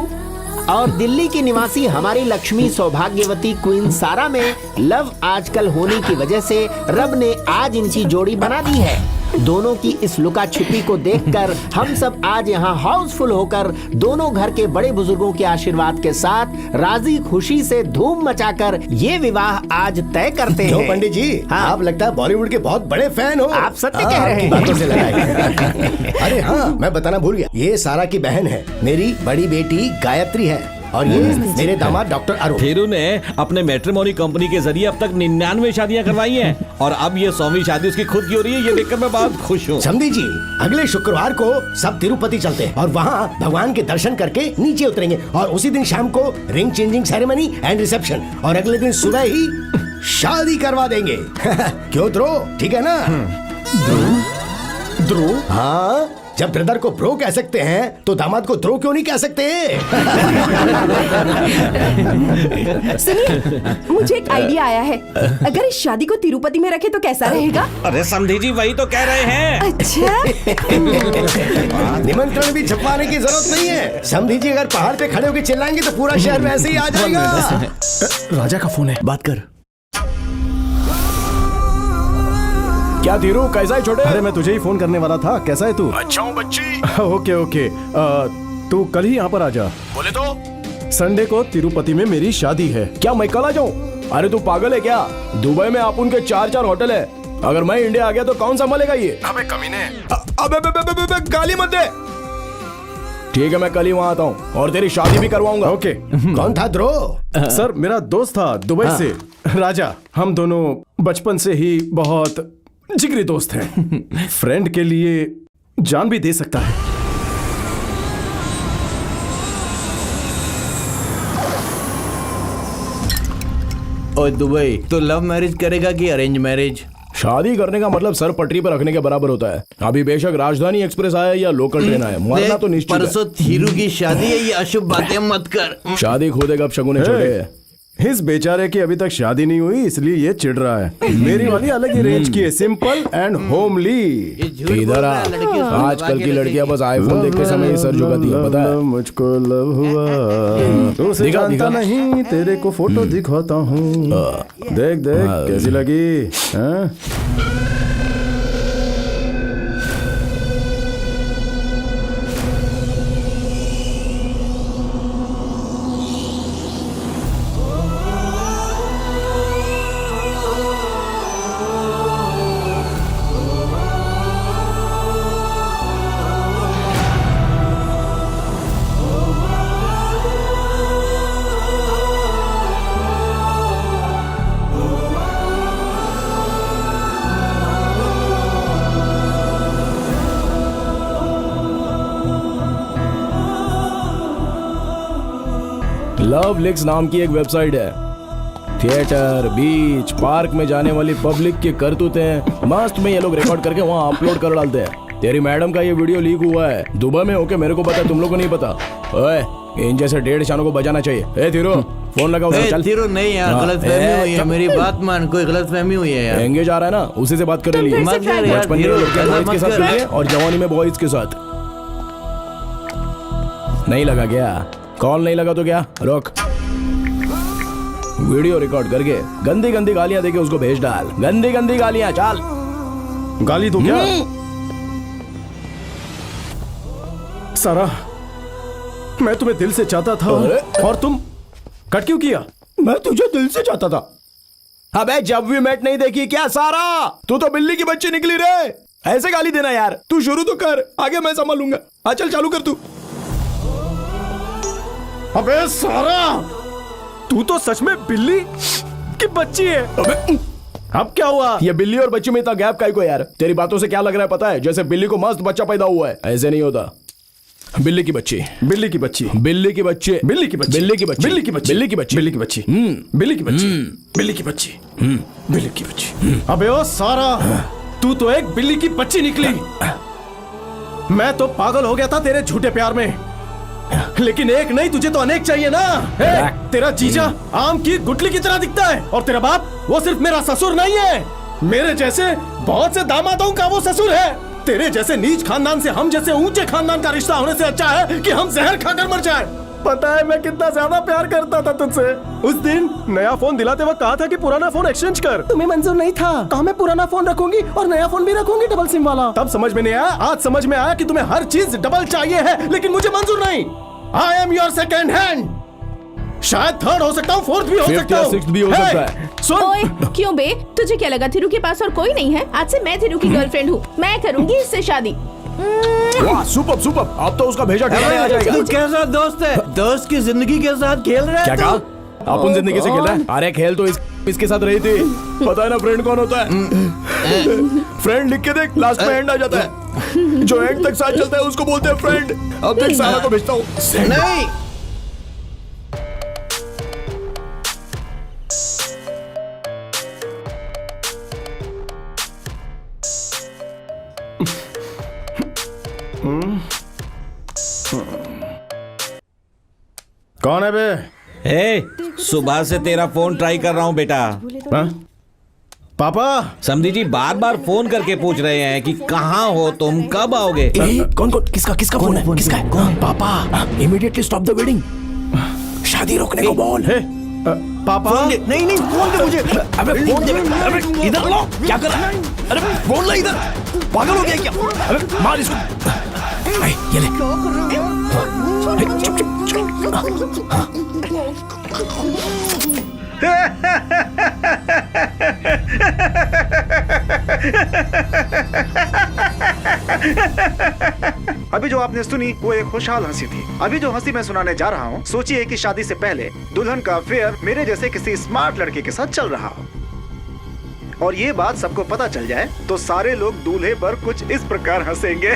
Speaker 13: और दिल्ली की निवासी हमारी लक्ष्मी सौभाग्यवती क्वीन सारा में लव आजकल होने की वजह से रब ने आज इनकी जोड़ी बना दी है। दोनों की इस लुका छिपी को देखकर हम सब आज यहाँ हाउसफुल होकर दोनों घर के बड़े बुजुर्गों के आशीर्वाद के साथ राजी खुशी से धूम मचाकर ये विवाह आज तय करते हैं।
Speaker 10: पंडित जी,
Speaker 13: हाँ?
Speaker 10: आप लगता है बॉलीवुड के बहुत बड़े फैन हो।
Speaker 13: आप सत्य कह रहे हैं।
Speaker 10: बातों से लगा है। अरे हाँ, मैं बताना भूल गया, ये सारा की बहन है। मेरी बड़ी बेटी गायत्री है और ये मेरे दामाद डॉक्टर अरुण।
Speaker 8: थीरू ने अपने मैट्रिमोनी कंपनी के जरिए अब तक 99 शादियां करवाई हैं और अब ये 100वीं शादी उसकी खुद की हो रही है। ये देखकर मैं बहुत खुश हूँ।
Speaker 10: समझी जी, अगले शुक्रवार को सब तिरुपति चलते हैं और वहाँ भगवान के दर्शन करके नीचे उतरेंगे और उसी दिन शाम को ring changing ceremony and reception और अगले दिन सुबह ही शादी करवा देंगे। क्यों ध्रुव, ठीक है ना?
Speaker 3: ध्रुव?
Speaker 10: हाँ, जब ब्रदर को ब्रो कह सकते हैं तो दामाद को ध्रुव क्यों नहीं कह सकते?
Speaker 4: सुनिए, मुझे एक आइडिया आया है। अगर इस शादी को तिरुपति में रखे तो कैसा रहेगा?
Speaker 8: अरे समधी जी वही तो कह रहे हैं।
Speaker 4: अच्छा।
Speaker 10: निमंत्रण भी छपवाने की जरूरत नहीं है। समधी जी अगर पहाड़ पे खड़े होकर चिल्लाएंगे तो पूरा शहर वैसे ही आ जाएगा।
Speaker 3: राजा का फोन है,
Speaker 7: बात कर।
Speaker 3: क्या धीरू, कैसा है छोटे? अरे मैं तुझे ही फोन करने वाला था। कैसा है तू? अच्छा हूँ बच्ची। ओके ओके, तू कल ही यहाँ पर आ जा। बोले तो? संडे को तिरुपति में मेरी शादी है। क्या मैं कल आ जाऊँ? अरे तू पागल है क्या? दुबई में आप उनके 4 होटल है। अगर मैं इंडिया आ गया तो कौन संभालेगा ये? अबे कमीने। अबे गाली मत दे। ठीक है, मैं कल ही वहाँ आता हूँ और तेरी शादी भी करवाऊंगा। ओके।
Speaker 10: कौन था ध्रुव?
Speaker 3: सर, मेरा दोस्त था दुबई से, राजा। हम दोनों बचपन से ही बहुत जिगरी दोस्त हैं। फ्रेंड के लिए जान भी दे सकता है।
Speaker 7: और दुबई तो लव मैरिज करेगा कि अरेंज मैरिज?
Speaker 3: शादी करने का मतलब सर पटरी पर रखने के बराबर होता है। अभी बेशक राजधानी एक्सप्रेस आया या लोकल ट्रेन आया, मरना तो निश्चित है।
Speaker 7: परसों थीरू की शादी है, ये अशुभ बातें मत कर।
Speaker 3: शादी खोदे गप शगुने छोड़े। इस बेचारे की अभी तक शादी नहीं हुई, इसलिए ये चिढ़ रहा है। मेरी वाली अलग ही रेंज की है, सिंपल एंड होमली। इधर आ। आजकल की लड़कियां बस आईफोन देखते समय ही सर झुकाती है, पता है? मुझको लव हुआ, तू उसे जानता नहीं, तेरे को फोटो दिखाता हूँ। देख देख कैसी लगी, हाँ? लव लिक्स नाम की एक वेबसाइट है। थिएटर, बीच, पार्क में जाने वाली पब्लिक की करतूतें मस्त में ये लोग रिकॉर्ड करके वहाँ अपलोड कर डालते हैं। तेरी मैडम का ये वीडियो लीक हुआ है दुबई में होके, मेरे को पता, तुम लोग को नहीं पता। ओए, इन जैसे 1.5 शानों को बजाना चाहिए। ए थीरो, फोन लगाओ। चल
Speaker 7: थीरो, नहीं यार, गलतफहमी हुई है, मेरी बात मान, कोई गलतफहमी हुई है यार।
Speaker 3: एंगेज आ रहा है ना, उसी से बात कर लिए। बचपन में लड़कियां बॉयज के साथ मिलती हैं और जवानी में बॉयज के साथ। नहीं लगा क्या? कॉल नहीं लगा तो क्या? रोक। वीडियो रिकॉर्ड करके गंदी गंदी गालियां देके उसको भेज डाल। गंदी गंदी गालियां। चल गाली दो क्या? सारा, मैं तुम्हें दिल से चाहता था और तुम कट क्यों किया?
Speaker 10: मैं तुझे दिल से चाहता था।
Speaker 3: अबे जब भी मैट नहीं देखी क्या सारा? तू तो बिल्ली की बच्ची निकली रे। ऐसे गाली देना यार। तू शुरू तो कर, आगे मैं संभालूंगा। हाँ चल चालू कर तू। अबे सारा, तू तो सच में बिल्ली की बच्ची है। अबे अब क्या हुआ? ये बिल्ली और बच्ची में इतना गैप काहे को यार? तेरी बातों से क्या लग रहा है पता है? जैसे बिल्ली को मस्त बच्चा पैदा हुआ है। ऐसे नहीं होता। बिल्ली की बच्ची, बिल्ली की बच्ची, बिल्ली की बच्ची, बिल्ली की बच्ची, बिल्ली की बच्ची, बिल्ली की बच्ची, बिल्ली की बच्ची, बिल्ली की बच्ची, बिल्ली की बच्ची, बिल्ली की बच्ची, बिल्ली की बच्ची। अबे ओ सारा, तू तो एक बिल्ली की बच्ची निकली। मैं तो पागल हो गया था तेरे झूठे प्यार में, लेकिन एक नहीं, तुझे तो अनेक चाहिए ना। तेरा जीजा आम की गुठली की तरह दिखता है और तेरा बाप वो सिर्फ मेरा ससुर नहीं है, मेरे जैसे बहुत से दामादों का वो ससुर है। तेरे जैसे नीच खानदान से हम जैसे ऊंचे खानदान का रिश्ता होने से अच्छा है कि हम जहर खाकर मर जाए। पता है मैं कितना ज्यादा प्यार करता था तुझसे। उस दिन नया फोन दिलाते वक्त कहा था कि पुराना फोन एक्सचेंज कर। तुम्हें मंजूर नहीं था। कहा मैं पुराना फोन रखूंगी और नया फोन भी रखूंगी डबल सिम वाला। तब समझ में नहीं आया, आज समझ में आया कि तुम्हें हर चीज डबल चाहिए है, लेकिन मुझे मंजूर नहीं। I am your second hand. शायद थर्ड हो सकता हूँ, फोर्थ भी हो सकता हूँ, सिक्स्थ भी हो सकता है।
Speaker 4: ओए, क्यों बे? तुझे क्या लगा थिरू के पास और कोई नहीं है? आज से मैं थिरू की गर्लफ्रेंड हूँ। मैं करूंगी इससे शादी।
Speaker 3: वाह, सुपर सुपर। अब तो उसका भेजा ठिकाने आ जाएगा।
Speaker 7: तू कैसा दोस्त है? दोस्त की जिंदगी के साथ खेल रहा है।
Speaker 3: क्या कहा? अपन जिंदगी से खेल रहा है? अरे खेल तो इसके साथ रही थी। पता है ना फ्रेंड कौन होता है? फ्रेंड लिख के देख, लास्ट में एंड आ जाता है। जो एंड तक साथ चलता है उसको बोलते हैं फ्रेंड। अब देख सारा को भेजता हूँ।
Speaker 7: नहीं,
Speaker 3: कौन है बे?
Speaker 8: ए, सुबह से तेरा फोन ट्राई कर रहा हूँ बेटा।
Speaker 3: हाँ? पापा
Speaker 8: समधी जी बार बार फोन करके पूछ रहे हैं कि कहाँ हो तुम, कब आओगे?
Speaker 7: कौन कौन किसका किसका फोन है? किसका है? कौन? पापा इमीडिएटली स्टॉप द वेडिंग। शादी रोकने को बोल।
Speaker 3: पापा
Speaker 7: नहीं नहीं फोन दे मुझे। अबे फोन दे। अबे इधर लो, क्या कर रहा है? अरे फोन ला इधर, पागल हो गया क्या? अबे मार इसको। ये ले। चुप चुप चुप।
Speaker 14: अभी जो आपने सुनी वो एक खुशहाल हंसी थी। अभी जो हंसी मैं सुनाने जा रहा हूँ, सोचिए कि शादी से पहले दुल्हन का अफेयर मेरे जैसे किसी स्मार्ट लड़के के साथ चल रहा हो और ये बात सबको पता चल जाए तो सारे लोग दूल्हे पर कुछ इस प्रकार हंसेंगे।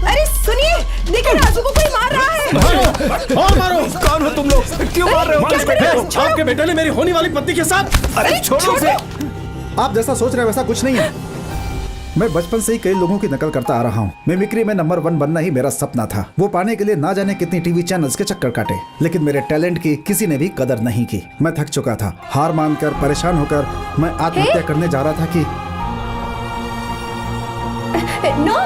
Speaker 4: अरे सुनिए, देखिए राजू को कोई मार रहा है।
Speaker 3: मारो मारो। कौन हो तुम लोग? क्यों मार रहे हो? आपके बेटे ने मेरी होने वाली पत्नी के साथ।
Speaker 6: अरे छोड़ो उसे। आप जैसा सोच रहे हैं वैसा कुछ नहीं है। मैं बचपन से ही कई लोगों की नकल करता आ रहा हूँ। मिमिक्री में नंबर 1 बनना ही मेरा सपना था। वो पाने के लिए ना जाने कितनी टीवी चैनल्स के चक्कर काटे, लेकिन मेरे टैलेंट की किसी ने भी कदर नहीं की। मैं थक चुका था। हार मानकर, परेशान होकर मैं आत्महत्या करने जा रहा था कि
Speaker 9: नो।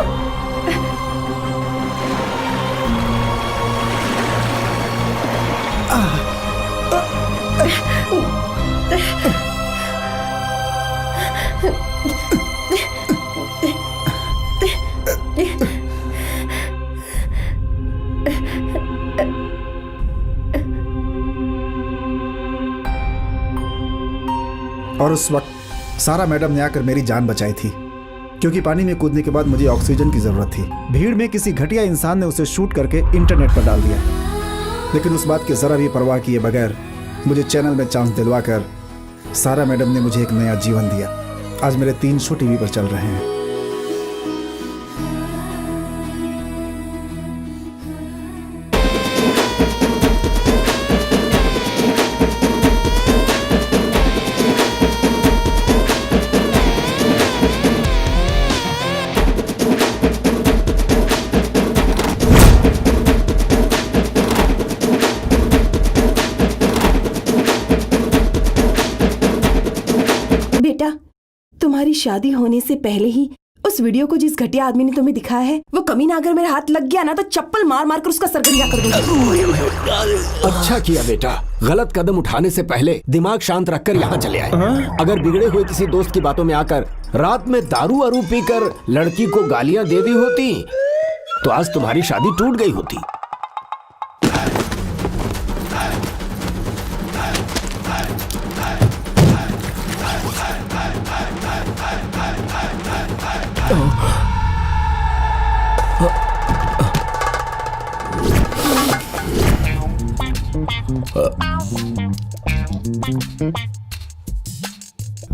Speaker 6: और उस वक्त सारा मैडम ने आकर मेरी जान बचाई थी, क्योंकि पानी में कूदने के बाद मुझे ऑक्सीजन की जरूरत थी। भीड़ में किसी घटिया इंसान ने उसे शूट करके इंटरनेट पर डाल दिया, लेकिन उस बात की जरा भी परवाह किए बगैर मुझे चैनल में चांस दिलवाकर सारा मैडम ने मुझे एक नया जीवन दिया। आज मेरे 3 शो टीवी पर चल रहे हैं।
Speaker 4: तुम्हारी शादी होने से पहले ही उस वीडियो को जिस घटिया आदमी ने तुम्हें दिखाया है, वो कमीना अगर मेरे हाथ लग गया ना तो चप्पल मार मार कर उसका सरगरिया कर दूंगा।
Speaker 10: अच्छा किया बेटा, गलत कदम उठाने से पहले दिमाग शांत रखकर यहाँ चले आए। अगर बिगड़े हुए किसी दोस्त की बातों में आकर रात में दारू वारू पीकर लड़की को गालियां दे दी होती तो आज तुम्हारी शादी टूट गई होती।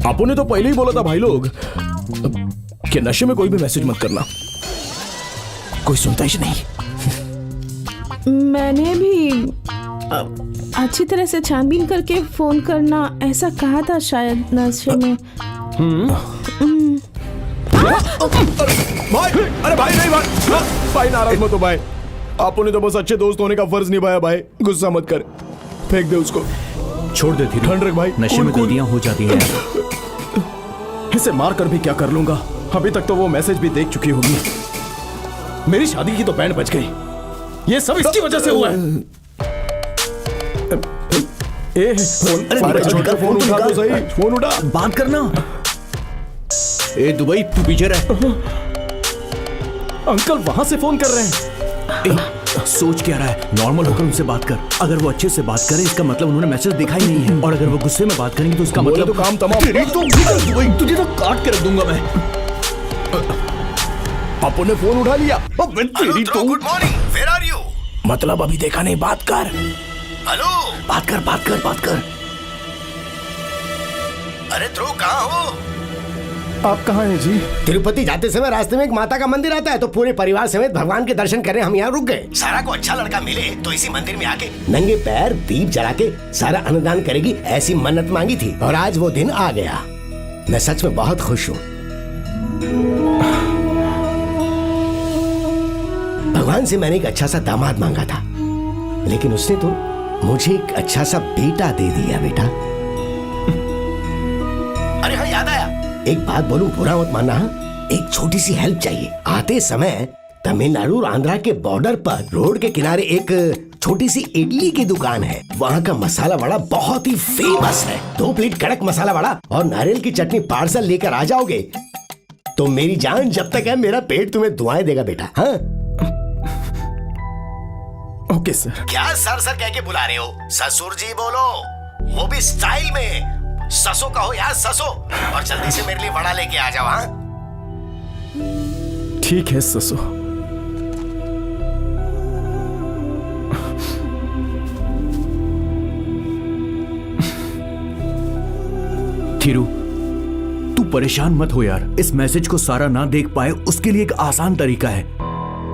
Speaker 3: आपो ने तो पहले ही बोला था भाई लोग कि नशे में कोई भी मैसेज मत करना। कोई सुनता ही नहीं।
Speaker 4: मैंने भी अच्छी तरह से छानबीन करके फोन करना ऐसा कहा था, शायद नशे में।
Speaker 3: भाई, अरे भाई नहीं भाई, भाई नाराज मत हो भाई। आपो ने तो बस अच्छे दोस्त होने का फर्ज निभाया भाई, गुस्सा मत कर, फेंक दे उसको।
Speaker 7: छोड़ दे धीरू,
Speaker 3: ठंड रख भाई।
Speaker 7: नशे में गलतियां हो जाती हैं।
Speaker 3: इसे मार कर भी क्या कर लूंगा, अभी तक तो वो मैसेज भी देख चुकी होगी। मेरी शादी की तो बैंड बज गई, ये सब इसकी वजह से हुआ है। फोन उठा तो सही, फोन उठा,
Speaker 7: बात करना। ए दुबई, तू पीछे रह।
Speaker 3: अंकल वहां से फोन कर रहे हैं।
Speaker 7: सोच क्या रहा है? नॉर्मल होकर उनसे बात कर। अगर वो अच्छे से बात करें इसका मतलब उन्होंने मैसेज देखा ही नहीं है, और अगर वो गुस्से में बात करेंगे तो उसका मतलब
Speaker 3: तो काम तमाम।
Speaker 7: तुझे तो काट के रख दूंगा मैं।
Speaker 3: पापा ने फोन उठा लिया।
Speaker 10: तेरी तो good morning, where are you?
Speaker 7: मतलब अभी देखा नहीं, बात कर।
Speaker 10: हेलो,
Speaker 7: बात कर बात कर बात कर।
Speaker 10: अरे ध्रुव कहाँ हो?
Speaker 3: आप कहाँ हैं जी?
Speaker 10: तिरुपति जाते समय रास्ते में एक माता का मंदिर आता है, तो पूरे परिवार समेत भगवान के दर्शन करने हम यहाँ रुक गए। सारा को अच्छा लड़का मिले तो इसी मंदिर में आके नंगे पैर दीप जला के सारा अन्नदान करेगी, ऐसी मन्नत मांगी थी और आज वो दिन आ गया। मैं सच में बहुत खुश हूं। भगवान से मैंने एक अच्छा सा दामाद मांगा था, लेकिन उसने तो मुझे एक अच्छा सा बेटा दे दिया। बेटा, अरे हाँ, याद आया, एक बात बोलूं, बुरा मत मानना। एक छोटी सी हेल्प चाहिए। आते समय तमिलनाडु और आंध्रा के बॉर्डर पर रोड के किनारे एक छोटी सी इडली की दुकान है। वहाँ का मसाला वड़ा बहुत ही फेमस है। 2 प्लेट कड़क मसाला वड़ा और नारियल की चटनी पार्सल लेकर आ जाओगे तो मेरी जान जब तक है, मेरा पेट तुम्हें दुआएं देगा बेटा। हाँ,
Speaker 3: ओके सर।
Speaker 10: क्या सर सर कह के बुला रहे हो? ससुर जी बोलो, वो भी स्टाइल में। ससो कहो यार, ससो। और जल्दी से मेरे लिए वड़ा लेके आ जाओ। हाँ,
Speaker 3: ठीक है ससो।
Speaker 7: थिरू, तू परेशान मत हो यार। इस मैसेज को सारा ना देख पाए उसके लिए एक आसान तरीका है।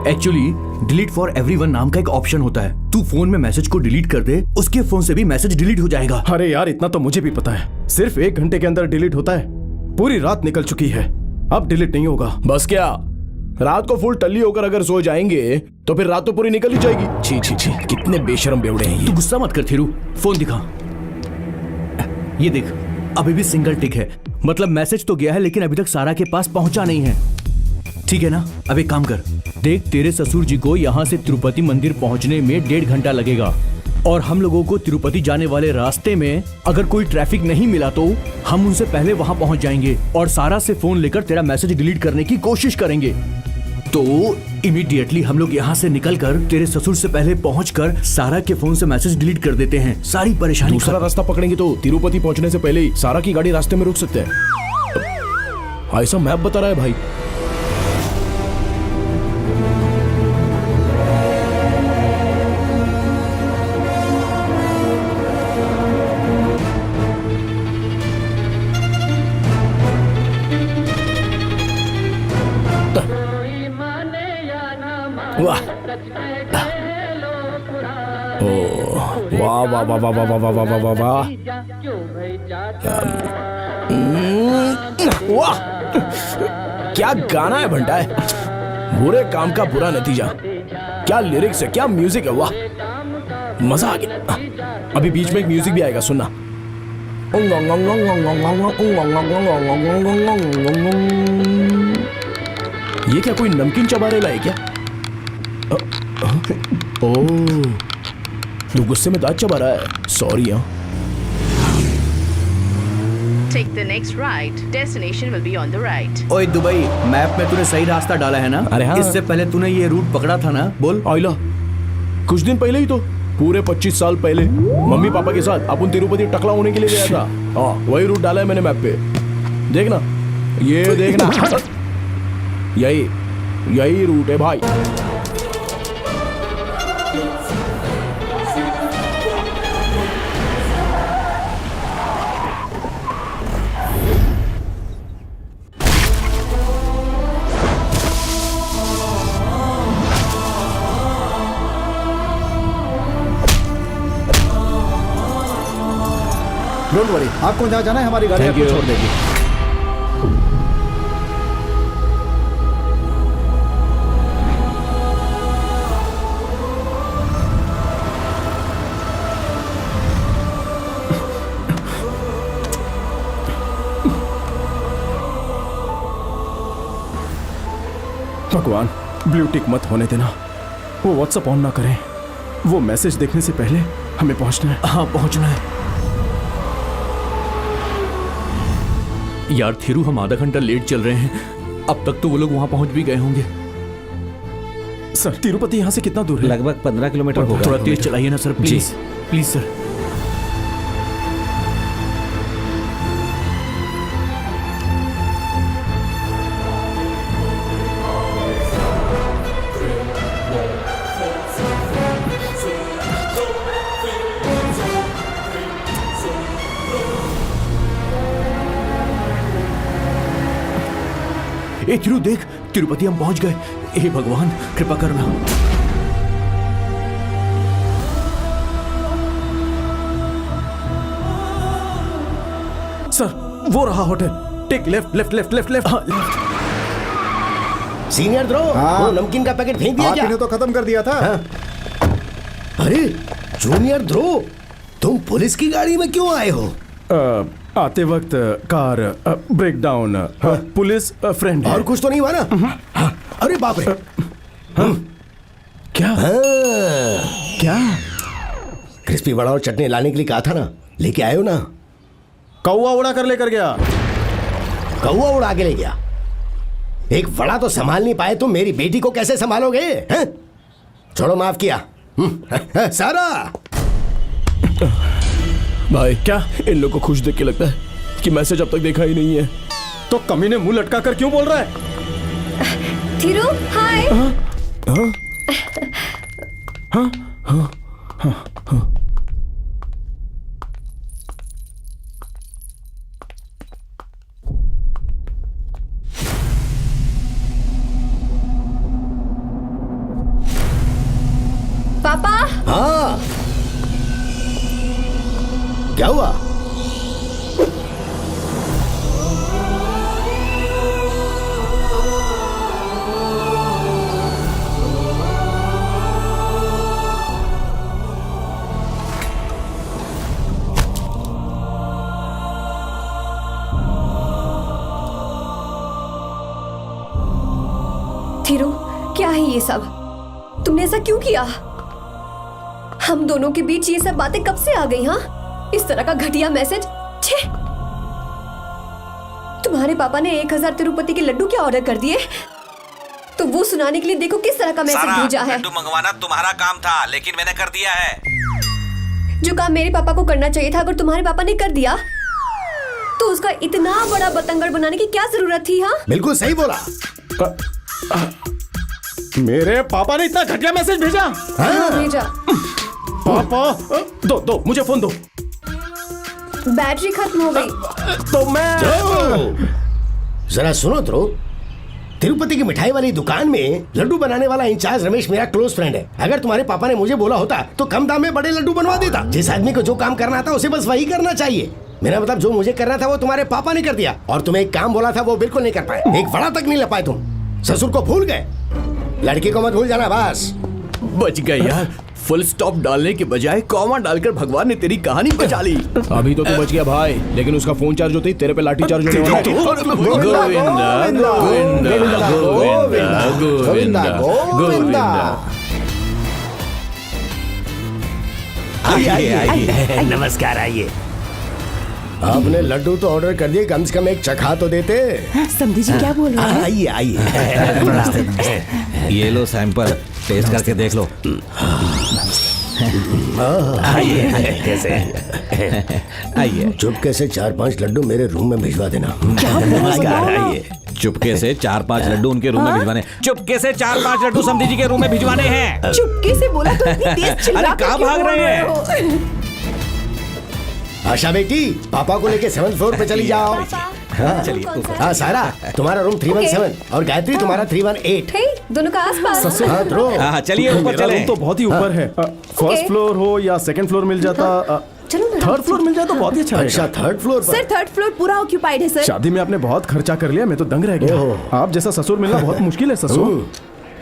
Speaker 7: एक्चुअली डिलीट फॉर एवरीवन नाम का एक ऑप्शन होता है। तू फोन में मैसेज को डिलीट कर दे, उसके फोन से भी मैसेज डिलीट हो जाएगा।
Speaker 3: अरे यार, इतना तो मुझे भी पता है। सिर्फ 1 घंटे के अंदर डिलीट होता है। पूरी रात निकल चुकी है, अब डिलीट नहीं होगा।
Speaker 7: बस क्या, रात को फुल टल्ली होकर अगर सो जाएंगे तो फिर रात तो पूरी निकल ही जाएगी। छी छी छी, कितने बेशरम बेवड़े हैं ये। तू गुस्सा मत कर थिरू, फोन दिखा। ये देख, अभी भी सिंगल टिक है, मतलब मैसेज तो गया है लेकिन अभी तक सारा के पास पहुंचा नहीं है। ठीक है ना? अब एक काम कर, देख, तेरे ससुर जी को यहाँ से तिरुपति मंदिर पहुंचने में 1.5 घंटा लगेगा और हम लोगों को तिरुपति जाने वाले रास्ते में अगर कोई ट्रैफिक नहीं मिला तो हम उनसे पहले वहां पहुंच जाएंगे और सारा से फोन लेकर तेरा मैसेज डिलीट करने की कोशिश करेंगे। तो इमीडिएटली हम लोग यहाँ से निकलकर तेरे ससुर से पहले पहुंचकर सारा के फोन से मैसेज डिलीट कर देते हैं। सारी परेशानी।
Speaker 3: दूसरा रास्ता पकड़ेंगे तो तिरुपति पहुंचने से पहले ही सारा की गाड़ी रास्ते में रुक सकते हैं। ऐसा मैप बता रहा है भाई।
Speaker 7: वाह, वाह वाह वाह वाह वाह वाह वाह वाह वाह वाह, वाह, क्या गाना है भंटा है। बुरे काम का बुरा नतीजा। क्या लिरिक्स है, क्या म्यूजिक है, वाह, मजा आ गया। अभी बीच में एक म्यूजिक भी आएगा, सुनना। ये क्या कोई नमकीन चबा रेला है क्या? ओह, तू गुस्से में दांत चबा रहा है। सॉरी। हाँ,
Speaker 15: Take the next right. Destination will be on the right.
Speaker 7: ओए दुबई, मैप में तूने सही रास्ता डाला है ना? अरे हाँ। इससे पहले तूने ये रूट पकड़ा था ना? बोल। आइला, कुछ दिन पहले ही तो, पूरे 25 साल पहले मम्मी पापा के साथ अपन तिरुपति टकला होने के लिए गया था। हाँ, वही रूट डाला है मैंने मैप पे। देखना, ये देखना, यही रूट है भाई।
Speaker 6: डोंट वरी, आपको जहाँ जाना है हमारी गाड़ी आपको छोड़ देगी।
Speaker 3: भगवान, ब्लू टिक मत होने देना। वो व्हाट्सएप ऑन ना करें। वो मैसेज देखने से पहले हमें पहुंचना है।
Speaker 7: हाँ, पहुंचना है। यार थिरू, हम आधा घंटा लेट चल रहे हैं। अब तक तो वो लोग वहां पहुंच भी गए होंगे।
Speaker 3: सर, तिरुपति यहाँ से कितना दूर है?
Speaker 8: लगभग 15 किलोमीटर होगा।
Speaker 7: थोड़ा तेज चलाइए ना सर, प्लीज प्लीज सर। ए थिरू, देख, तिरुपति हम पहुंच गए। हे भगवान, कृपा करना।
Speaker 3: सर, वो रहा hotel. Take left left left left left.
Speaker 10: Senior द्रो,
Speaker 6: हाँ।
Speaker 10: वो नमकीन का पैकेट फेंक दिया क्या?
Speaker 6: आपने तो खत्म कर दिया था।
Speaker 10: हाँ? अरे जूनियर ध्रुव, तुम पुलिस की गाड़ी में क्यों आए हो?
Speaker 3: आते वक्त car break down, police friend
Speaker 10: और कुछ तो नहीं हुआ ना? अरे बाप रे।
Speaker 3: क्या? क्या?
Speaker 10: क्रिस्पी वड़ा और चटनी लाने के लिए कहा था ना, लेके आए हो ना?
Speaker 3: कौवा उड़ा कर लेकर गया।
Speaker 10: कौवा उड़ा के ले गया? एक वड़ा तो संभाल नहीं पाए, तुम मेरी बेटी को कैसे संभालोगे? हैं? छोड़ो, माफ किया। सारा
Speaker 3: भाई क्या इन लोग को खुश देख के लगता है कि मैसेज अब तक देखा ही नहीं है, तो कमीने मुंह लटका कर क्यों बोल रहा है?
Speaker 9: थीरू, हाय। पापा।
Speaker 10: हाँ, क्या हुआ?
Speaker 9: थीरू, क्या है ये सब? तुमने ऐसा क्यों किया? हम दोनों के बीच ये सब बातें कब से आ गई? हाँ, इस तरह का घटिया मैसेज। छे! तुम्हारे पापा ने 1000 तिरुपति के लड्डू क्या ऑर्डर कर दिए? तो वो सुनाने के लिए देखो किस तरह का मैसेज भेजा है।
Speaker 8: लड्डू मंगवाना तुम्हारा काम था, लेकिन मैंने कर दिया है।
Speaker 9: जो काम मेरे पापा को करना चाहिए था, अगर तुम्हारे पापा ने कर दिया तो उसका इतना बड़ा बतंगड़ बनाने की क्या जरूरत थी? हाँ,
Speaker 10: बिल्कुल सही बोला।
Speaker 3: मेरे पापा ने इतना घटिया मैसेज भेजा?
Speaker 9: हाँ, भेजा।
Speaker 3: पापा दो मुझे फोन दो।
Speaker 9: बैटरी खत्म हो गई।
Speaker 3: तो मैं
Speaker 10: जरा सुनो ध्रुव, तिरुपति की मिठाई वाली दुकान में लड्डू बनाने वाला इंचार्ज रमेश मेरा क्लोज फ्रेंड है। अगर तुम्हारे पापा ने मुझे बोला होता तो कम दाम में बड़े लड्डू बनवा देता। जिस आदमी को जो काम करना था उसे बस वही करना चाहिए। मेरा मतलब जो मुझे करना था वो तुम्हारे पापा ने कर दिया, और तुम्हें एक काम बोला था वो बिल्कुल नहीं कर पाए। एक वड़ा तक नहीं ला पाए तुम। ससुर को भूल गए, लड़की को मत भूल जाना बस।
Speaker 7: बच गए यार, फुल स्टॉप डालने के बजाय कॉमा डालकर भगवान ने तेरी कहानी बचा ली।
Speaker 3: अभी तो तू बच गया भाई, लेकिन उसका फोन चार्ज होते ही तेरे पे लाठी चार्ज होने वाला है।
Speaker 5: गोविंदा गोविंदा गोविंदा गोविंदा।
Speaker 10: आइए, नमस्कार, आइए। आपने लड्डू तो ऑर्डर कर दिए, कम से कम एक चखा तो देते।
Speaker 4: समझी जी क्या बोल रहे हैं?
Speaker 10: आइए आइए।
Speaker 8: ये लो सैंपल, टेस्ट करके देख लो।
Speaker 10: आइए, कैसे?
Speaker 8: आइए।
Speaker 10: चुपके से 4-5 लड्डू मेरे रूम में भिजवा देना।
Speaker 8: नमस्कार, आइए। चुपके से 4-5 लड्डू उनके रूम में भिजवाने। चुपके से 4-5 लड्डू समधी जी के रूम में भिजवाने हैं।
Speaker 4: चुपके से बोला तो इतनी तेज चिल्ला
Speaker 8: अरे कहाँ भाग रहे हैं?
Speaker 10: आशा बेटी, पापा को लेके 7th फ्लोर पे चली जाओ। हाँ
Speaker 8: चलिए।
Speaker 10: हाँ सारा, तुम्हारा रूम 317 और गायत्री तुम्हारा 318।
Speaker 9: हे, दोनों का आसपास।
Speaker 10: हाँ ध्रुव,
Speaker 8: हाँ चलिए ऊपर
Speaker 3: मेरा
Speaker 8: चले।
Speaker 3: रूम तो बहुत ही ऊपर है। फर्स्ट फ्लोर हो या सेकंड फ्लोर मिल जाता, थर्ड फ्लोर मिल जाए तो बहुत ही अच्छा
Speaker 10: अच्छा
Speaker 3: रहेगा।
Speaker 10: 3rd फ्लोर पर।
Speaker 4: सर, 3rd फ्लोर पूरा ऑक्यूपाइड है सर।
Speaker 3: शादी में आपने बहुत खर्चा कर लिया, मैं तो दंग रह गया। आप जैसा ससुर मिलना बहुत मुश्किल है ससुर।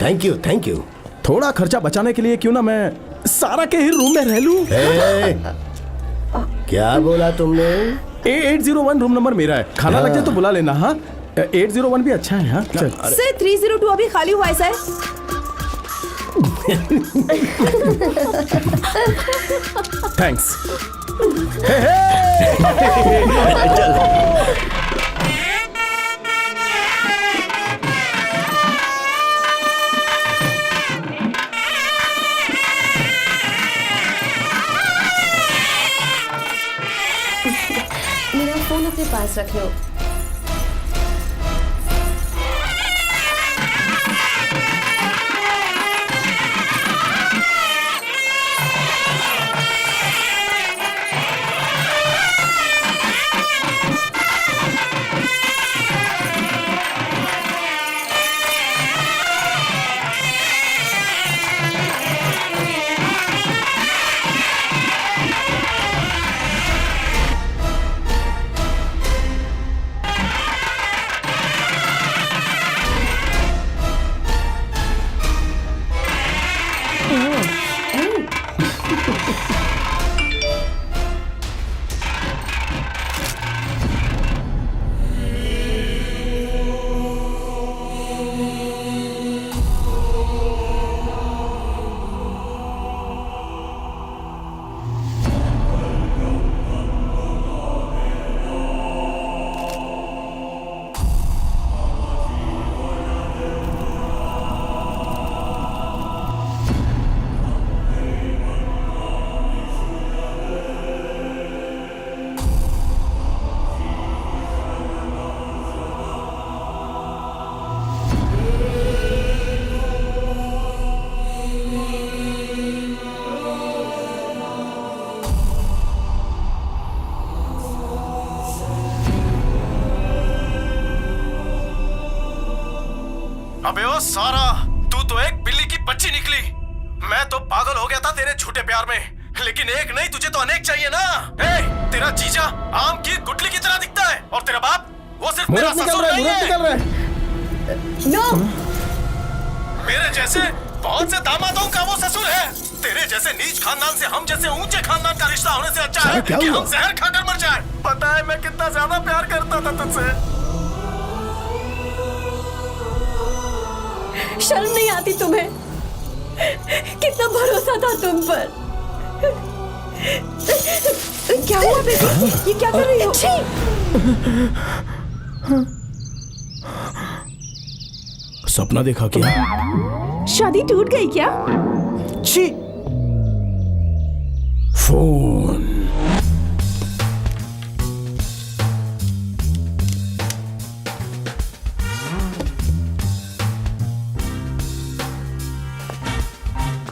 Speaker 10: Thank you thank you.
Speaker 3: थोड़ा खर्चा बचाने के लिए क्यों ना मैं सारा के ही रूम में रह लूं।
Speaker 10: क्या बोला तुमने?
Speaker 3: 801 रूम नंबर मेरा है, खाना लग जाए तो बुला लेना। हाँ 801 भी अच्छा है। हाँ चल।
Speaker 4: सर 302 अभी खाली हुआ है सर।
Speaker 3: थैंक्स।
Speaker 9: मेरा फोन अपने पास रख लो।
Speaker 3: अबे ओ सारा, तू तो एक बिल्ली की बच्ची निकली। मैं तो पागल हो गया था तेरे झूठे प्यार में, लेकिन एक नहीं तुझे तो अनेक चाहिए ना। तेरा जीजा आम की गुठली की तरह दिखता है और तेरा बाप वो सिर्फ मेरा ससुर नहीं है।
Speaker 9: नो,
Speaker 3: मेरे जैसे बहुत से दामादों का वो ससुर है। तेरे जैसे नीच खानदान से हम जैसे ऊंचे खानदान का रिश्ता होने से अच्छा है कि हम जहर खाकर मर जाए। पता है मैं कितना ज्यादा प्यार करता था तुझसे।
Speaker 12: शर्म नहीं आती तुम्हें? कितना भरोसा था तुम पर।
Speaker 4: क्या हुआ बेबी? ये क्या कर रही हो?
Speaker 3: सपना देखा क्या?
Speaker 4: शादी टूट गई क्या?
Speaker 3: छी। फोन।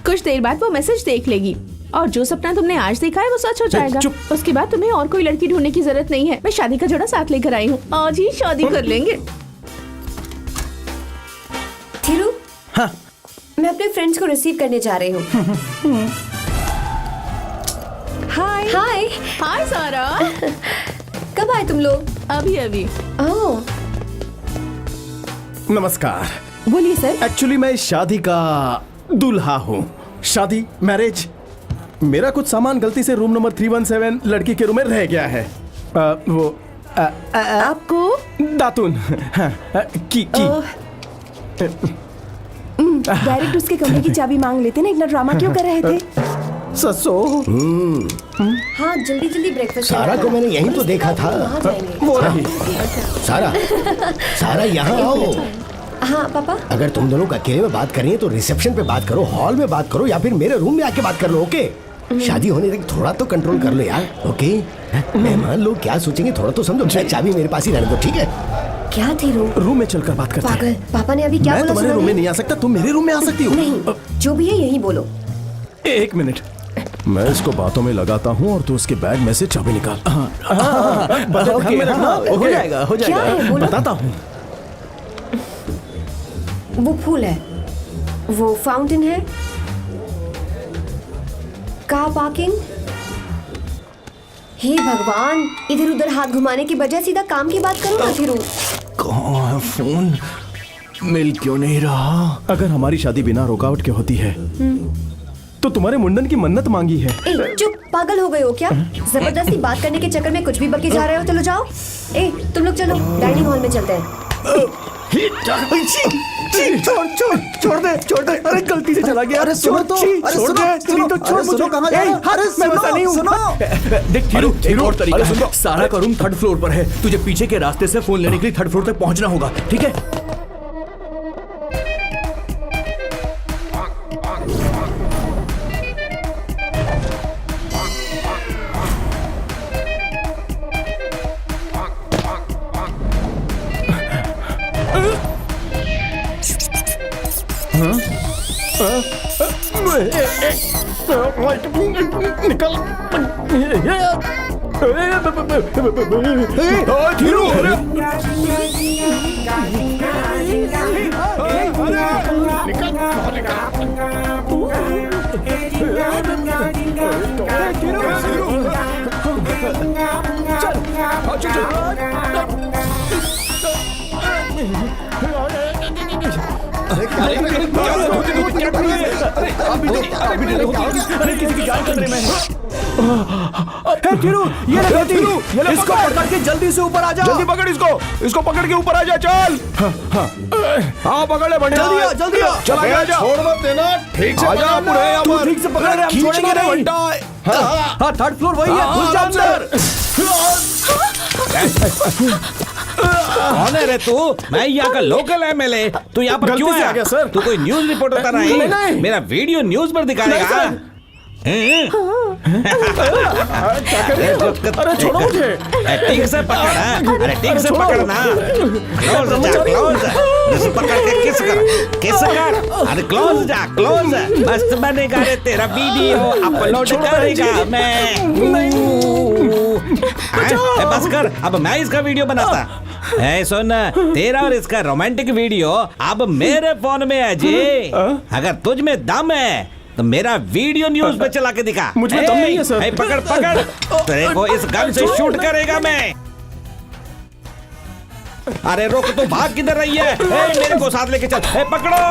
Speaker 4: कुछ देर बाद वो मैसेज देख लेगी और जो सपना तुमने आज देखा है वो सच हो जाएगा। उसके बाद तुम्हें और कोई लड़की ढूंढने की जरूरत नहीं है। मैं शादी का जोड़ा साथ लेकर आई हूँ, आज ही शादी कर लेंगे।
Speaker 9: थिरू, हाँ? मैं अपने फ्रेंड्स को रिसीव करने जा रही हूँ।
Speaker 4: हाय
Speaker 9: हाय
Speaker 4: हाय सारा।
Speaker 9: कब आए तुम लोग?
Speaker 4: अभी अभी।
Speaker 9: ओह,
Speaker 3: नमस्कार।
Speaker 4: बोलिए सर।
Speaker 3: एक्चुअली मैं इस शादी का दूल्हा हूँ। शादी मैरिज, मेरा कुछ सामान गलती से रूम नंबर 317 लड़की के रूम में रह गया है।
Speaker 4: आपको
Speaker 3: दातुन की
Speaker 4: डायरेक्ट उसके कमरे की चाबी मांग लेते ना, इतना ड्रामा क्यों कर रहे थे?
Speaker 3: ससो।
Speaker 9: हाँ जल्दी जल्दी ब्रेकफास्ट।
Speaker 10: सारा को मैंने यहीं तो देखा था।
Speaker 3: वो रही।
Speaker 10: सारा, सारा यहाँ आओ।
Speaker 9: हाँ पापा।
Speaker 10: अगर तुम दोनों का अकेले में बात करनी है तो रिसेप्शन पे बात करो, हॉल में बात करो, या फिर मेरे रूम में आके बात कर लो। ओके? शादी होने तक थोड़ा तो कंट्रोल कर लो यार। ओके? मेहमान लोग क्या सोचेंगे थोड़ा तो समझो। चाबी मेरे पास ही रहने दो, ठीक है?
Speaker 9: क्या थी
Speaker 3: रूम में चलकर बात करते हैं।
Speaker 9: पागल, पापा ने अभी क्या बोला?
Speaker 3: मैं तुम्हारे रूम में नहीं आ सकता, तुम मेरे रूम में आ सकती हो।
Speaker 9: नहीं, जो भी है यही बोलो।
Speaker 3: एक मिनट, मैं इसको बातों में लगाता हूँ और तू उसके बैग में से चाबी निकाल। हो जाएगा, हो जाएगा। बताता हूँ।
Speaker 9: वो फूल है, वो फाउंटेन है, कार पार्किंग। हे भगवान, इधर उधर हाथ घुमाने की बजाय सीधा काम की बात करो ना फिर।
Speaker 3: कहाँ है फोन? मिल क्यों नहीं रहा? अगर हमारी शादी बिना रुकावट के होती है तो तुम्हारे मुंडन की मन्नत मांगी है।
Speaker 9: ए, चुप, पागल हो गए हो क्या? जबरदस्ती बात करने के चक्कर में कुछ भी बके जा रहे हो। चलो जाओ। ए, तुम लोग चलो, डाइनिंग हॉल में चलते हैं।
Speaker 3: छोड़ दे। अरे गलती से चला गया। अरे सुनो तो, छोड़ दे। छोड़ मुझे। कहाँ जा रहा है? अरे मैं वैसा नहीं हूँ। देख थिरू, एक और तरीका है। सारा का रूम 3rd फ्लोर पर है। तुझे पीछे के रास्ते से फोन लेने के लिए 3rd फ्लोर तक पहुंचना होगा, ठीक है? निकल। इसको पकड़ के जल्दी से ऊपर आ जा। जल्दी पकड़ इसको पकड़ के ऊपर आ जा। चल। हाँ पकड़ ले, बढ़िया। जल्दी आ। चल आजा। छोड़ मत देना, ठीक से आजा। तू ठीक से पकड़ रहे, हम छोड़ेंगे नहीं। हाँ 3rd फ्लोर वही है, घुस जा अंदर।
Speaker 8: कौन है रे तू? मैं यहाँ का लोकल एमएलए। तू यहाँ पर क्यों आया?
Speaker 3: आ गया सर।
Speaker 8: तू कोई न्यूज रिपोर्टर तो नहीं? मेरा वीडियो न्यूज पर दिखाएगा।
Speaker 3: अरे छोड़ो मुझे।
Speaker 8: ठीक से पकड़, अरे ठीक से पकड़ना। क्लोज जा, क्लोज। जैसे पकड़ के किस कर। अरे क्लोज जा, क्लोज। मस्त बनेगा रे तेरा वीडियो, अपलोड करेगा मैं। बस कर, अब मैं इसका वीडियो बनाता। सुन, तेरा और इसका रोमांटिक वीडियो अब मेरे फोन में है जी। अगर तुझ में दम है तो मेरा वीडियो न्यूज पे चला के दिखा।
Speaker 3: मुझ में दम नहीं है सर।
Speaker 8: पकड़ पकड़, तेरे को इस गन से शूट करेगा मैं। अरे रुक, तू भाग किधर रही है? मेरे को साथ लेके चल। पकड़ो।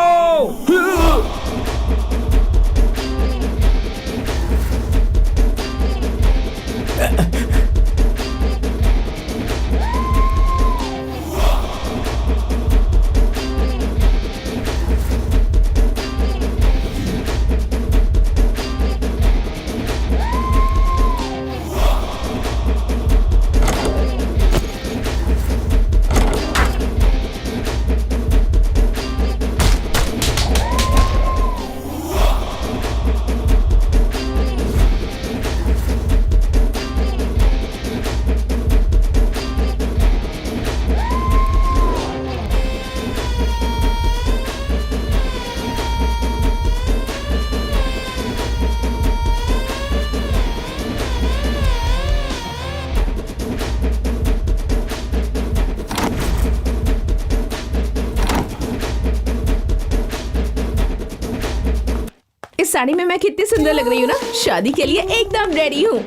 Speaker 4: इस साड़ी में मैं कितनी सुंदर लग रही हूँ ना। शादी के लिए एकदम रेडी हूँ।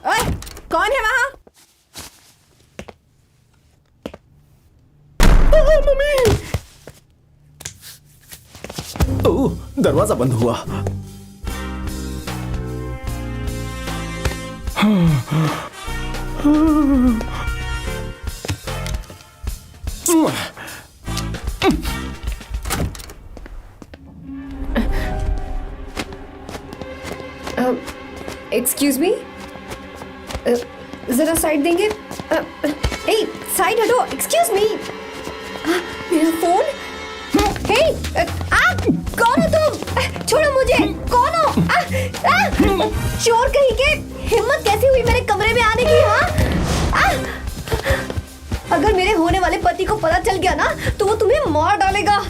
Speaker 4: ओए, कौन है वहाँ?
Speaker 3: मम्मी। ओह, दरवाजा बंद हुआ।
Speaker 9: एक्सक्यूज मी, जरा साइड देंगे? साइड हटो। एक्सक्यूज मी, मेरा फोन। कौन हो तुम? छोड़ो मुझे। कौन हो? चोर कहीं के। हिम्मत कैसी हुई मेरे कमरे में आने की? हाँ, अगर मेरे होने वाले पति को पता चल गया ना तो वो तुम्हें मार डालेगा।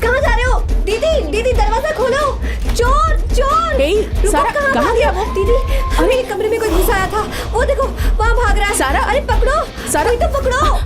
Speaker 9: कहाँ जा रहे हो? दीदी, दीदी दरवाजा खोलो। चोर, चोर।
Speaker 4: सारा, कहाँ गया वो?
Speaker 9: दीदी, मेरे कमरे में कोई घुस आया था। वो देखो, वहाँ भाग रहा है।
Speaker 4: सारा,
Speaker 9: अरे पकड़ो सारा, तो पकड़ो।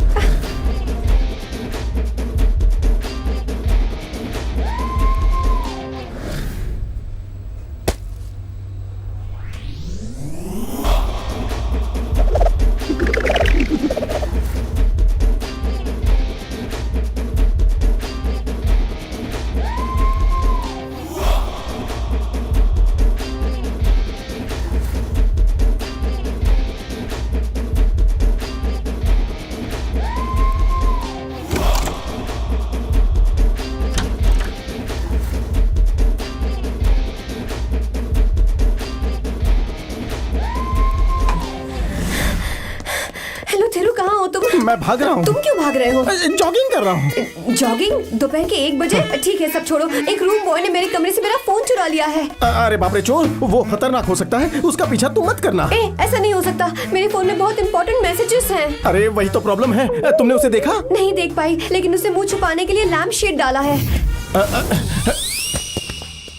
Speaker 3: मैं भाग रहा हूँ।
Speaker 9: तुम क्यों भाग रहे हो?
Speaker 3: जॉगिंग कर रहा हूँ।
Speaker 9: जॉगिंग? दोपहर के 1 बजे? ठीक है, सब छोड़ो। एक रूम बॉय ने मेरे कमरे से मेरा फोन चुरा लिया है।
Speaker 3: अरे बाप रे, चोर वो खतरनाक हो सकता है, उसका पीछा तुम मत करना।
Speaker 9: ऐसा नहीं हो सकता, मेरे फोन में बहुत इंपॉर्टेंट मैसेजेस हैं।
Speaker 3: अरे वही तो प्रॉब्लम है। तुमने उसे देखा?
Speaker 9: नहीं देख पाई, लेकिन उसे मुंह छुपाने के लिए लैम्प शेड डाला है।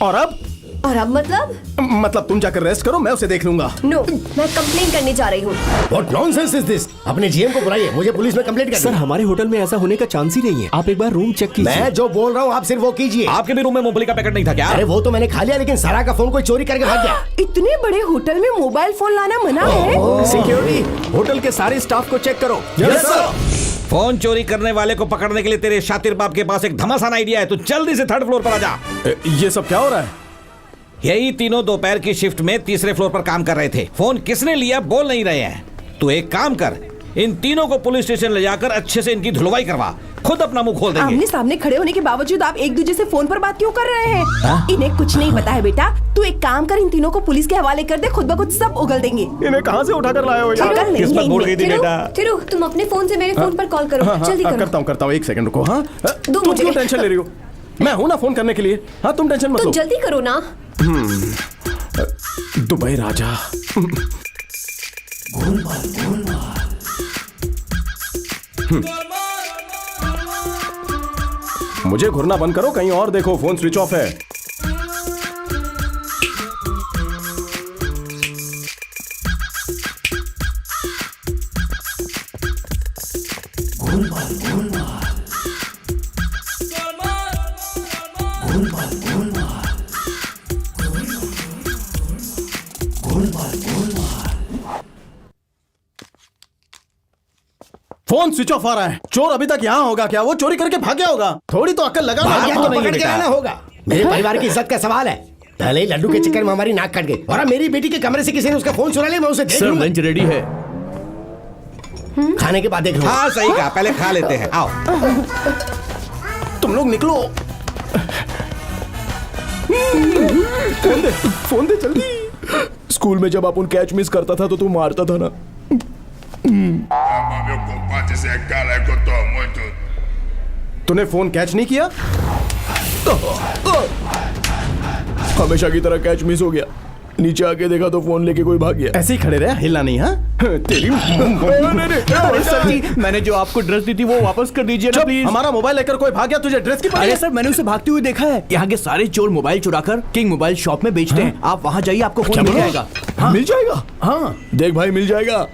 Speaker 3: और अब?
Speaker 9: और अब मतलब
Speaker 3: तुम जाकर रेस्ट करो, मैं उसे देख लूंगा।
Speaker 9: नो, मैं कंप्लेन करने जा रही हूँ।
Speaker 10: What nonsense is this? अपने जीएम को बुलाइए, मुझे पुलिस में कंप्लेंट करनी है।
Speaker 7: सर, हमारे होटल में ऐसा होने का चांस ही नहीं है। आप एक बार रूम चेक कीजिए।
Speaker 10: मैं जो बोल रहा हूँ आप सिर्फ वो कीजिए।
Speaker 8: आपके भी रूम में मूंगफली का पैकेट नहीं था क्या?
Speaker 10: अरे वो तो मैंने खा लिया, लेकिन सारा का फोन कोई चोरी करके भाग गया।
Speaker 4: इतने बड़े होटल में मोबाइल फोन लाना मना है।
Speaker 7: सिक्योरिटी, होटल के सारे स्टाफ को चेक करो।
Speaker 10: Yes sir.
Speaker 8: फोन चोरी करने वाले को पकड़ने के लिए तेरे शातिर बाप के पास एक घमासान आइडिया है। तू जल्दी से 3rd फ्लोर पर आ जा।
Speaker 3: ये सब क्या हो रहा है?
Speaker 8: यही तीनों दोपहर की शिफ्ट में 3रे फ्लोर पर काम कर रहे थे। फोन किसने लिया बोल नहीं रहे हैं। तू एक काम कर, इन तीनों को पुलिस स्टेशन ले जाकर अच्छे से इनकी धुलवाई करवा, खुद अपना मुंह खोल देंगे।
Speaker 16: आमने सामने खड़े होने के बावजूद आप एक दूसरे से फोन पर बात क्यों कर रहे हैं? इन्हें कुछ नहीं पता है बेटा। तू एक काम कर, इन तीनों को पुलिस के हवाले कर दे, खुद ब खुद सब उगल देंगे।
Speaker 3: इन्हें कहाँ से उठा कर लाए हो यार?
Speaker 8: किस्मत बोल गई थी बेटा।
Speaker 9: थिरू, तुम अपने फोन से मेरे फोन पर कॉल करो, जल्दी करो।
Speaker 3: करता हूँ, एक सेकंड रुको। हाँ,
Speaker 9: दो
Speaker 3: तुम
Speaker 9: मुझे।
Speaker 3: क्यों टेंशन ले रही हो? मैं हूं ना फोन करने के लिए। हाँ, तुम टेंशन मत
Speaker 9: तो
Speaker 3: लो।
Speaker 9: जल्दी करो ना।
Speaker 3: दुबई राजा। मुझे घूरना बंद करो, कहीं और देखो, फोन स्विच ऑफ है। फोन स्विच ऑफ आ रहा है। चोर अभी तक यहाँ होगा क्या? वो चोरी करके भाग गया होगा। थोड़ी तो अक्ल लगा।
Speaker 10: पकड़ के लाना होगा। मेरे परिवार की इज्जत का सवाल है। पहले ही लड्डू के चक्कर में हमारी नाक कट गई, और अब मेरी बेटी के कमरे से किसी ने उसका फोन चुरा लिया। मैं उसे देख लूंगा।
Speaker 7: लंच रेडी है,
Speaker 10: खाने के बाद देख लूंगा।
Speaker 8: हाँ सही कहा, पहले खा लेते हैं, आओ।
Speaker 3: तुम लोग निकलो। फोन दे जल्दी। स्कूल में जब अपन कैच मिस करता था तो तू मारता था ना। तूने फोन कैच नहीं किया? हमेशा की तरह कैच मिस हो गया। नीचे आके देखा तो फोन लेके कोई भाग गया। ऐसे ही खड़े रहे, हिलना नहीं। हाँ तेरी।
Speaker 7: अरे सर जी, मैंने जो आपको ड्रेस दी थी वो वापस कर दीजिए ना प्लीज।
Speaker 3: हमारा मोबाइल लेकर कोई भाग गया, तुझे ड्रेस की पड़ी?
Speaker 7: अरे सर, मैंने उसे भागते हुए देखा है। यहाँ के सारे चोर मोबाइल चुराकर किंग मोबाइल शॉप में बेचते हैं। आप वहाँ जाइए, आपको फोन मिल जाएगा।
Speaker 3: हाँ मिल जाएगा। हाँ देख भाई, मिल जाएगा।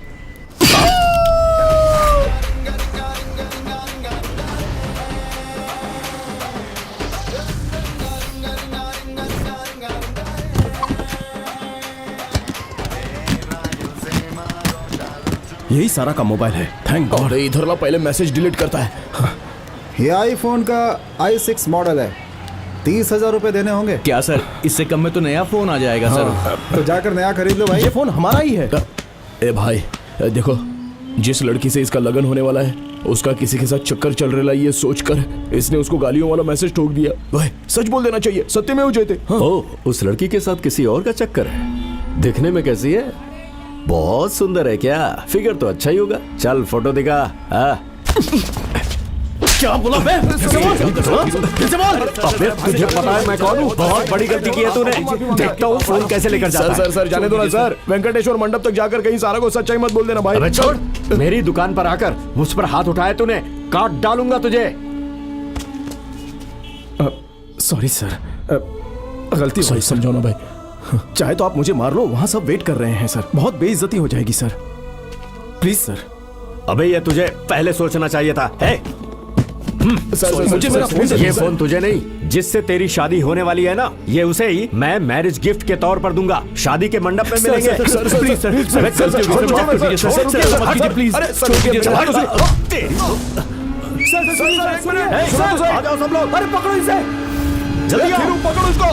Speaker 3: यही सारा का मोबाइल है। Thank God. इधर ला, पहले मैसेज डिलीट करता है।
Speaker 6: ये आईफोन का i6 मॉडल है। 30,000 रुपए देने होंगे।
Speaker 7: क्या सर, इससे कम में तो नया फोन आ जाएगा।
Speaker 6: हाँ, तो जाकर नया खरीद लो भाई।
Speaker 3: ये फोन हमारा ही है। ए भाई देखो, जिस लड़की से इसका लगन होने वाला है उसका किसी के साथ चक्कर चल रहा है, ये सोचकर इसने उसको गालियों वाला मैसेज ठोक दिया। भाई सच बोल देना चाहिए, सत्य में जयते।
Speaker 5: हाँ। ओ, उस लड़की के साथ किसी और का चक्कर है? दिखने में कैसी है? बहुत सुंदर है क्या? फिगर तो अच्छा ही होगा। चल फोटो दिखा।
Speaker 3: क्या बोला बे?
Speaker 5: तुझे पता है मैं कौन हूँ? बहुत बड़ी गलती की है तूने। देखता हूँ फोन कैसे लेकर जाता है।
Speaker 3: सर जाने दो ना सर। वेंकटेश्वर मंडप तक जाकर कहीं सारा को सच्चाई मत बोल देना भाई।
Speaker 5: अबे छोड़, मेरी दुकान पर आकर मुझ पर हाथ उठाया तूने, काट डालूंगा तुझे।
Speaker 3: सॉरी सर, गलती सही समझो ना भाई। चाहे तो आप मुझे मार लो, वहां सब वेट कर रहे हैं सर। बहुत बेइज्जती हो जाएगी सर, प्लीज सर।
Speaker 5: अबे ये तुझे पहले सोचना चाहिए था।
Speaker 3: मुझे मेरा फोन
Speaker 5: ये फोन तुझे नहीं, जिससे तेरी शादी होने वाली है ना, ये उसे ही मैं मैरिज गिफ्ट के तौर पर दूंगा। शादी के मंडप में मिलेंगे।
Speaker 3: आ जाओ सब लोग। अरे पकड़ो इसे, जल्दी पकड़ो इसको।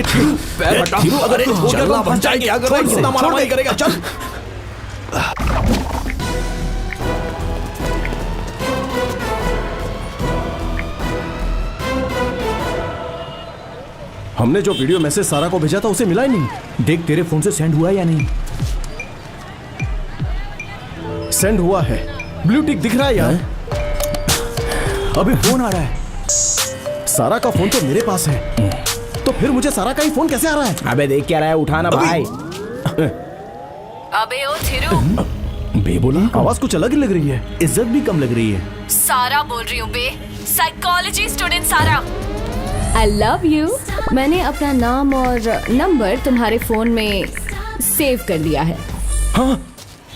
Speaker 7: पैर हटा। अगर चलना बन जाएगी, अगर कितना मारामारी करेगा, चल।
Speaker 3: हमने जो वीडियो मैसेज सारा को भेजा था उसे मिला ही नहीं।
Speaker 7: देख तेरे फोन से सेंड हुआ या नहीं।
Speaker 3: सेंड हुआ है, ब्लू टिक दिख रहा है यार।
Speaker 7: अभी फोन आ रहा है।
Speaker 3: सारा का फोन तो मेरे पास है, तो फिर मुझे सारा का ही फोन कैसे आ रहा है?
Speaker 7: अबे देख क्या रहा है, उठाना भाई।
Speaker 12: अबे ओ थिरू,
Speaker 3: बे बोला, आवाज कुछ अलग ही लग रही है, इज्जत भी कम लग रही है।
Speaker 12: सारा बोल रही हूँ बे, साइकोलॉजी स्टूडेंट सारा। I love you. मैंने अपना नाम और नंबर तुम्हारे फोन में सेव कर लिया है।
Speaker 3: हाँ,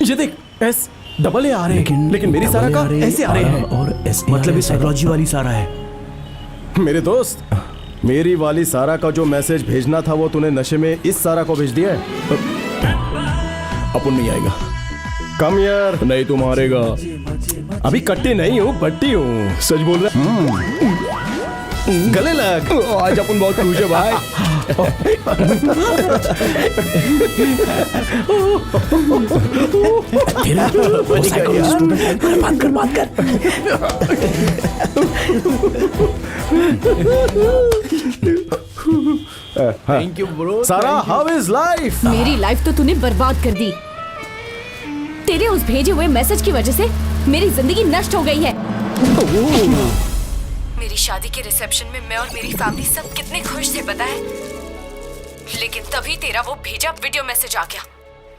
Speaker 3: ये देख, SAA आ रहे हैं, लेकिन मेरी सारा का ऐसे आ रहे हैं।
Speaker 7: और S मतलब ये साइकोलॉजी वाली सारा है।
Speaker 3: मेरे दोस्त, मेरी वाली सारा का जो मैसेज भेजना था वो तूने नशे में इस सारा को भेज दिया है।
Speaker 7: अपन नहीं आएगा।
Speaker 3: कम यार,
Speaker 7: नहीं तुम हारेगा।
Speaker 3: अभी कट्टी नहीं हूँ, बट्टी हूँ। सच बोल रहा। गले लग।
Speaker 7: आज अपन बहुत खुश है भाई। बात कर।
Speaker 3: Thank you bro. सारा, हाउ इज लाइफ?
Speaker 12: मेरी लाइफ तो तूने बर्बाद कर दी। तेरे उस भेजे हुए मैसेज की वजह से मेरी जिंदगी नष्ट हो गई है। मेरी शादी के रिसेप्शन में मैं और मेरी फैमिली सब कितने खुश थे पता है, लेकिन तभी तेरा वो भेजा वीडियो मैसेज आ गया।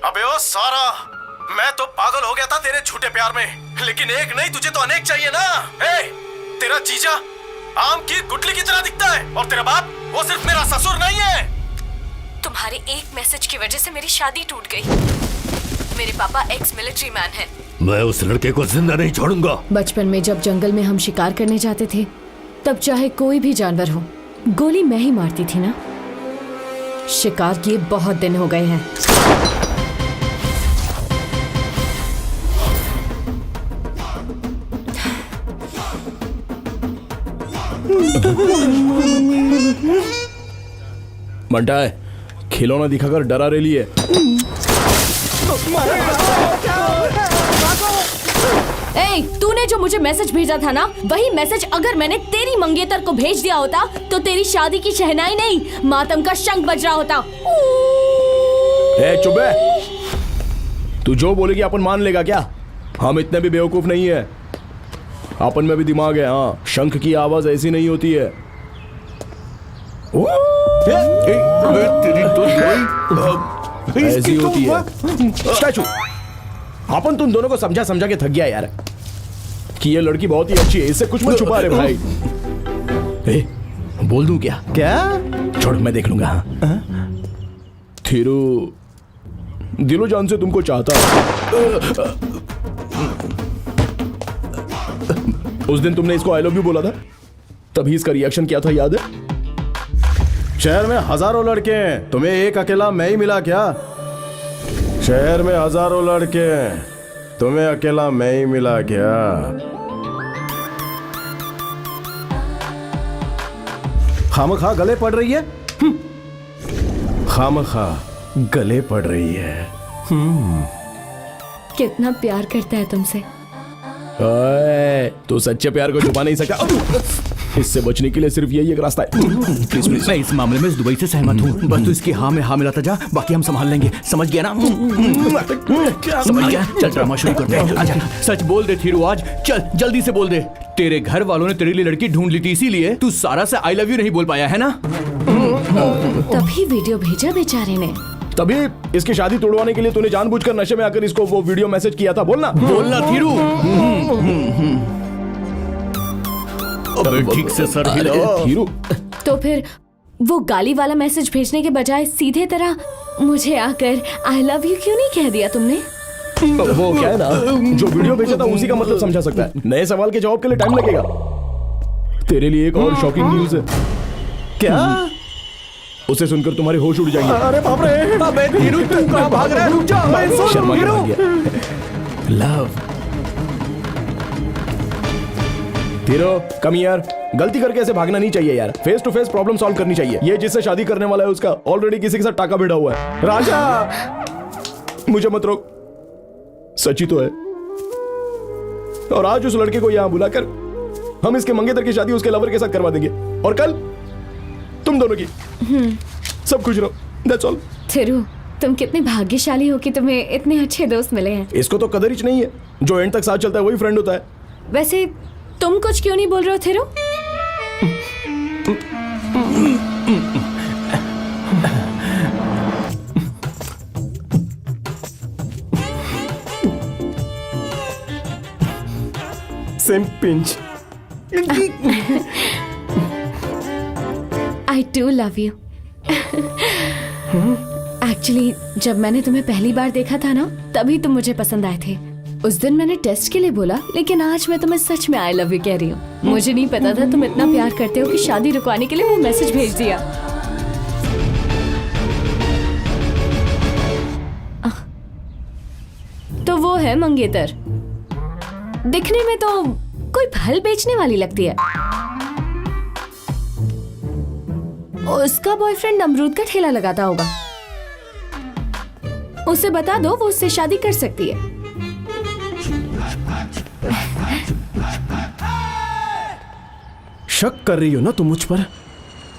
Speaker 3: अबे ओ सारा, मैं तो पागल हो गया था तेरे झूठे प्यार में, लेकिन एक नहीं तुझे तो अनेक चाहिए ना। तेरा जीजा आम की गुठली की तरह दिखता है, और तेरा बाप वो सिर्फ मेरा ससुर नहीं है।
Speaker 12: तुम्हारे एक मैसेज की वजह से मेरी शादी टूट गई। मेरे पापा एक्स मिलिट्री मैन हैं।
Speaker 5: मैं उस लड़के को जिंदा नहीं छोड़ूंगा।
Speaker 12: बचपन में जब जंगल में हम शिकार करने जाते थे, तब चाहे कोई भी जानवर हो, गोली मैं ही मारती थी ना। शिकार किए बहुत दिन हो गए हैं।
Speaker 3: मंटा है, खिलौना दिखाकर डरा रही है।
Speaker 12: ए, तूने जो मुझे मैसेज भेजा था ना, वही मैसेज अगर मैंने तेरी मंगेतर को भेज दिया होता तो तेरी शादी की शहनाई नहीं, मातम का शंख बज रहा होता।
Speaker 3: चुप है। तू जो बोलेगी अपन मान लेगा क्या? हम इतने भी बेवकूफ नहीं है, अपन में भी दिमाग है। हाँ, शंख की आवाज ऐसी नहीं होती है। ऐसी होती है। स्टैचू, अपन तुम दोनों को समझा समझा के थक गया यार, कि ये लड़की बहुत ही अच्छी है, इससे कुछ मत छुपा रहे भाई।
Speaker 7: बोल दूं क्या?
Speaker 3: छोड़, मैं देख लूंगा। थिरू दिलो जान से तुमको चाहता है। उस दिन तुमने इसको आई लव यू बोला था, तभी इसका रिएक्शन क्या था याद है? शहर में हजारों लड़के हैं, तुम्हें एक अकेला मैं ही मिला क्या? शहर में हजारों लड़के हैं, तुम्हें अकेला मैं ही मिला क्या? खामखा गले पड़ रही है। खामखा गले पड़ रही है।
Speaker 12: कितना प्यार करता है तुमसे।
Speaker 3: तो सच्चे प्यार को छुपा नहीं सकता। इससे बचने के लिए सिर्फ यही एक रास्ता है।
Speaker 7: प्लीज मैं इस मामले में दुबई से सहमत हूँ। बस तू इसकी हाँ में हाँ मिलाता जा, बाकी हम संभाल लेंगे। समझ गया ना? समझ गया? चल ड्रामा शुरू करते हैं। आजा, सच बोल दे थिरू आज, चल जल्दी से बोल दे। तेरे घर वालों ने तेरे लिए लड़की ढूंढ ली थी, इसीलिए तू सारा से आई लव यू नहीं बोल पाया है ना?
Speaker 12: तभी वीडियो भेजा बेचारे ने।
Speaker 3: तभी इसकी शादी तोड़वाने के लिए तूने जानबूझकर नशे में आकर इसको वो वीडियो मैसेज किया था। बोलना
Speaker 7: थिरू। ठीक से सर
Speaker 3: थिरू।
Speaker 12: तो फिर वो गाली वाला मैसेज भेजने के बजाय सीधे तरह मुझे आकर आई लव यू क्यों नहीं कह दिया तुमने?
Speaker 3: वो क्या है ना, जो वीडियो भेजा था उसी का मतलब समझा सकता है। नए सवाल के जवाब के लिए टाइम लगेगा। तेरे लिए एक और शॉकिंग न्यूज है। क्या? उसे सुनकर तुम्हारे होश उड़ जाएंगे। अरे बाप रे! अबे थिरू, तू कहां भाग रहा है? रुक जा, मैं शर्मा गया। लव, हीरो कम यार, गलती करके ऐसे भागना नहीं चाहिए यार। Face to face problem solve करनी चाहिए। ये जिससे शादी करने वाला है उसका ऑलरेडी किसी के साथ टाका भिड़ा हुआ है। राजा मुझे मत रोक, सच्ची तो है। और आज उस लड़के को यहां बुलाकर हम इसके मंगेतर की शादी उसके लवर के साथ करवा देंगे और कल तुम दोनों की। सब खुश रहो, दैट्स ऑल।
Speaker 12: थिरू, तुम कितने भाग्यशाली हो कि तुम्हें इतने अच्छे दोस्त मिले हैं।
Speaker 3: इसको तो कदर ही नहीं है, जो एंड तक साथ चलता है वही फ्रेंड होता है।
Speaker 12: वैसे तुम कुछ क्यों नहीं बोल रहे हो Thiru?
Speaker 3: Same pinch.
Speaker 12: I do love you. Actually जब मैंने तुम्हें पहली बार देखा था ना, तभी तुम मुझे पसंद आए थे। उस दिन मैंने टेस्ट के लिए बोला, लेकिन आज मैं तुम्हें सच में आई लव यू कह रही हूँ। मुझे नहीं पता था तुम इतना प्यार करते हो कि शादी रुकवाने के लिए वो मैसेज भेज दिया। तो वो है मंगेतर। दिखने में तो कोई फल बेचने वाली लगती है। उसका बॉयफ्रेंड अमरूद का ठेला लगाता होगा। उसे बता दो, वो उससे शादी कर सकती है।
Speaker 3: शक कर रही हो ना तुम मुझ पर?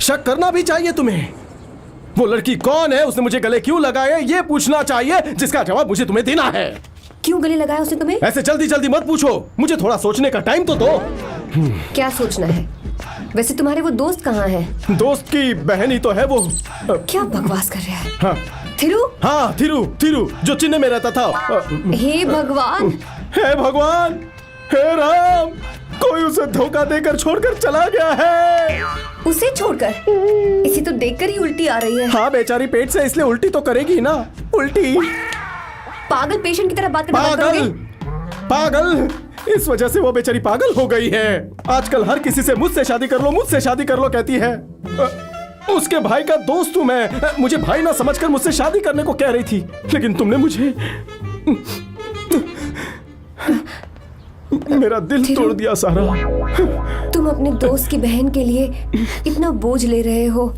Speaker 3: शक करना भी चाहिए तुम्हें। वो लड़की कौन है, उसने मुझे गले क्यों लगाया, ये पूछना चाहिए, जिसका जवाब मुझे तुम्हें देना है।
Speaker 9: क्यों गले लगाया उसने तुम्हें?
Speaker 3: ऐसे जल्दी जल्दी मत पूछो, मुझे थोड़ा सोचने का टाइम तो दो।
Speaker 9: क्या सोचना है? वैसे तुम्हारे वो दोस्त कहाँ हैं?
Speaker 3: दोस्त की बहन ही तो है वो।
Speaker 9: क्या बकवास कर रहा है?
Speaker 3: हाँ
Speaker 9: थिरू?
Speaker 3: हाँ थिरू, थिरू जो चिन्ह में रहता था।
Speaker 9: हे भगवान,
Speaker 3: हे भगवान, हे राम, कोई उसे धोखा देकर छोड़कर चला गया है।
Speaker 9: उसे छोड़कर? इसे तो देखकर ही उल्टी आ रही है।
Speaker 3: हाँ बेचारी पेट से, इसलिए उल्टी तो करेगी ना। उल्टी
Speaker 9: पागल पेशेंट की तरह बात करना बंद
Speaker 3: पागल
Speaker 9: करोगे?
Speaker 3: पागल, इस वजह से वो बेचारी पागल हो गई है। आजकल हर किसी से मुझसे शादी कर लो, मुझसे शादी कर लो कहती है। उसके भाई का दोस्त हूं मैं, मुझे भाई ना समझकर मुझसे शादी करने को कह रही थी, लेकिन तुमने मुझे मेरा दिल तोड़ दिया सारा।
Speaker 9: तुम अपने दोस्त की बहन के लिए इतना बोझ ले रहे हो।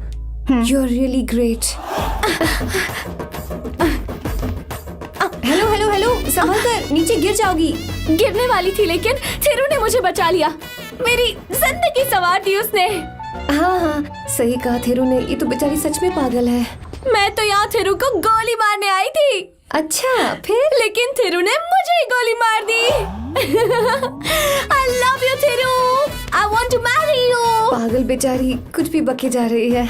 Speaker 9: You are really great. Hello hello hello, संभल कर, नीचे गिर जाओगी।
Speaker 12: गिरने वाली थी, लेकिन थिरू ने मुझे बचा लिया। मेरी जिंदगी संवार दी उसने।
Speaker 9: हाँ हाँ, सही कहा थिरू ने। ये तो बेचारी सच में पागल है।
Speaker 12: मैं तो यहाँ थिरू को गोली मारने आई थी।
Speaker 9: अच्छा, फिर?
Speaker 12: लेकिन थिरू ने मुझे ही गोली मार दी। I love you Thiru. I want to marry you।
Speaker 9: पागल बेचारी कुछ भी बके जा रही है।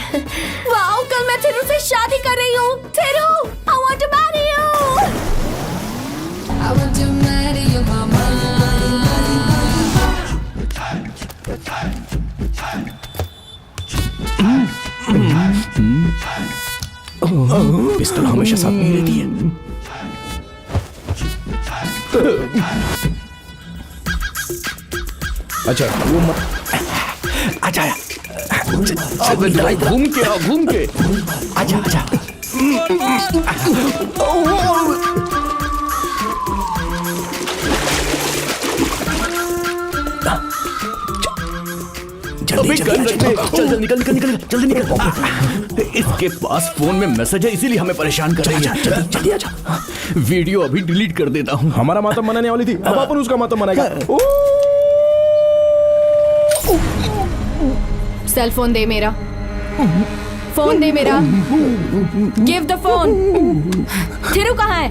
Speaker 12: वाओ, कल मैं थिरू से शादी कर रही हूँ। Thiru, I want to marry you। I want to marry you, mama।
Speaker 3: Pistol हमेशा साथ में रहती है। अच्छा वो अच्छा घूम के आओ, घूम के। अच्छा अच्छा
Speaker 7: चल निकल निकल निकल जल्दी निकल। इसके पास फोन में मैसेज है, इसीलिए हमें परेशान कर रही है। जल्दी आजा। वीडियो अभी डिलीट कर देता हूँ।
Speaker 3: हमारा मातम मनाने वाली थी, अब अपन उसका मातम मनाएगा।
Speaker 12: सेल फोन दे मेरा। फोन दे मेरा। Give the phone. थिरू कहाँ है?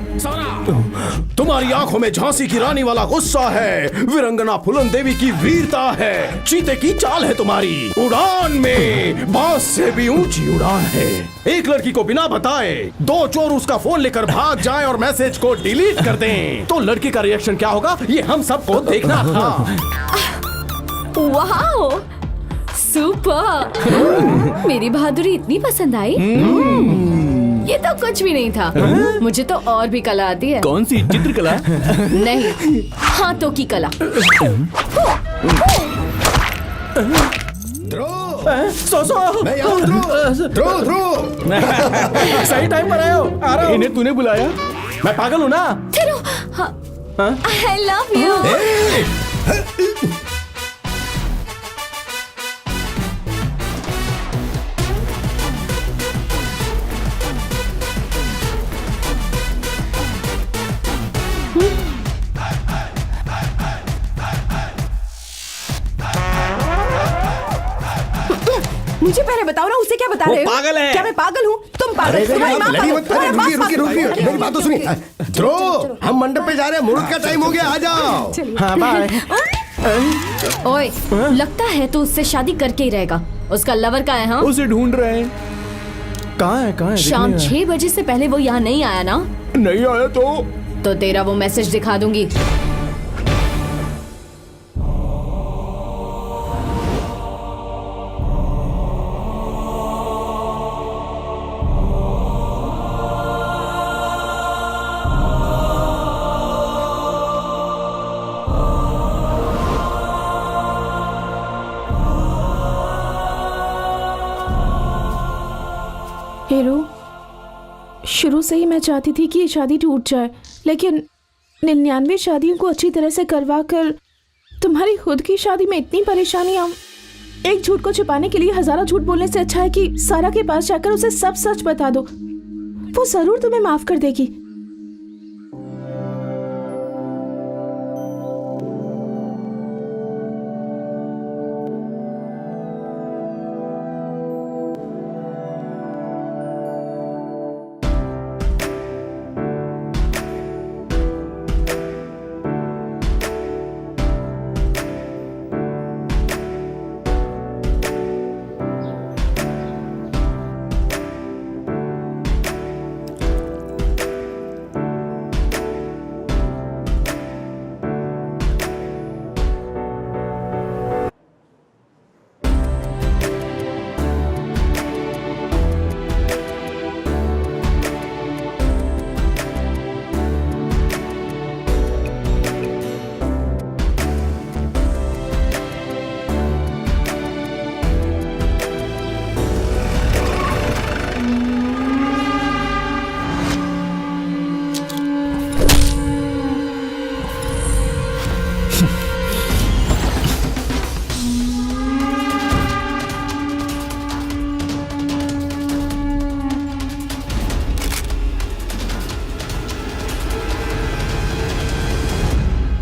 Speaker 3: तुम्हारी आंखों में झांसी की रानी वाला गुस्सा है, वीरंगना फुलन देवी की वीरता है, चीते की चाल है तुम्हारी, उड़ान में बांस से भी ऊंची उड़ान है। एक लड़की को बिना बताए दो चोर उसका फोन लेकर भाग जाएं और मैसेज को डिलीट कर दें, तो लड़की का रिएक्शन क्या होगा, ये हम सबको देखना था।
Speaker 12: Wow, super. मेरी बहादुरी इतनी पसंद आई। ये तो कुछ भी नहीं था। मुझे तो और भी कला आती है।
Speaker 7: कौन सी? चित्रकला?
Speaker 12: नहीं, हाथों की कला।
Speaker 10: मैं यहाँ ध्रुव।
Speaker 3: सही टाइम पर आए हो। आ रहा हूँ। इन्हें तूने बुलाया? मैं पागल हूँ ना?
Speaker 12: I love you।
Speaker 16: बताओ ना, उसे क्या बता
Speaker 8: वो
Speaker 16: रहे हो?
Speaker 8: पागल है।
Speaker 16: क्या मैं पागल हूँ? तुम पागल
Speaker 10: अरे
Speaker 16: तुम्हारी माँ
Speaker 10: लड़ी
Speaker 16: पागल,
Speaker 10: मत,
Speaker 16: तुम्हारे बाप
Speaker 10: रुकिए
Speaker 16: पागल।
Speaker 10: मेरी बात तो सुनिए। ध्रुव, हम मंडप पे जा रहे हैं, मुहूर्त का टाइम हो गया, आ जाओ।
Speaker 3: हाँ बाय।
Speaker 12: ओए, लगता है तो उससे शादी करके ही रहेगा। उसका लवर कहाँ है? हाँ,
Speaker 3: उसे ढूंढ रहे हैं। कहाँ है?
Speaker 12: शाम 6 बजे से पहले वो यहाँ नहीं आया ना?
Speaker 3: नहीं आया
Speaker 12: तो तेरा वो मैसेज दिखा दूंगी।
Speaker 4: हीरो, शुरू से ही मैं चाहती थी कि ये शादी टूट जाए, लेकिन 99 शादियों को अच्छी तरह से करवा कर तुम्हारी खुद की शादी में इतनी परेशानियां। एक झूठ को छुपाने के लिए हजारों झूठ बोलने से अच्छा है कि सारा के पास जाकर उसे सब सच बता दो। वो जरूर तुम्हें माफ कर देगी।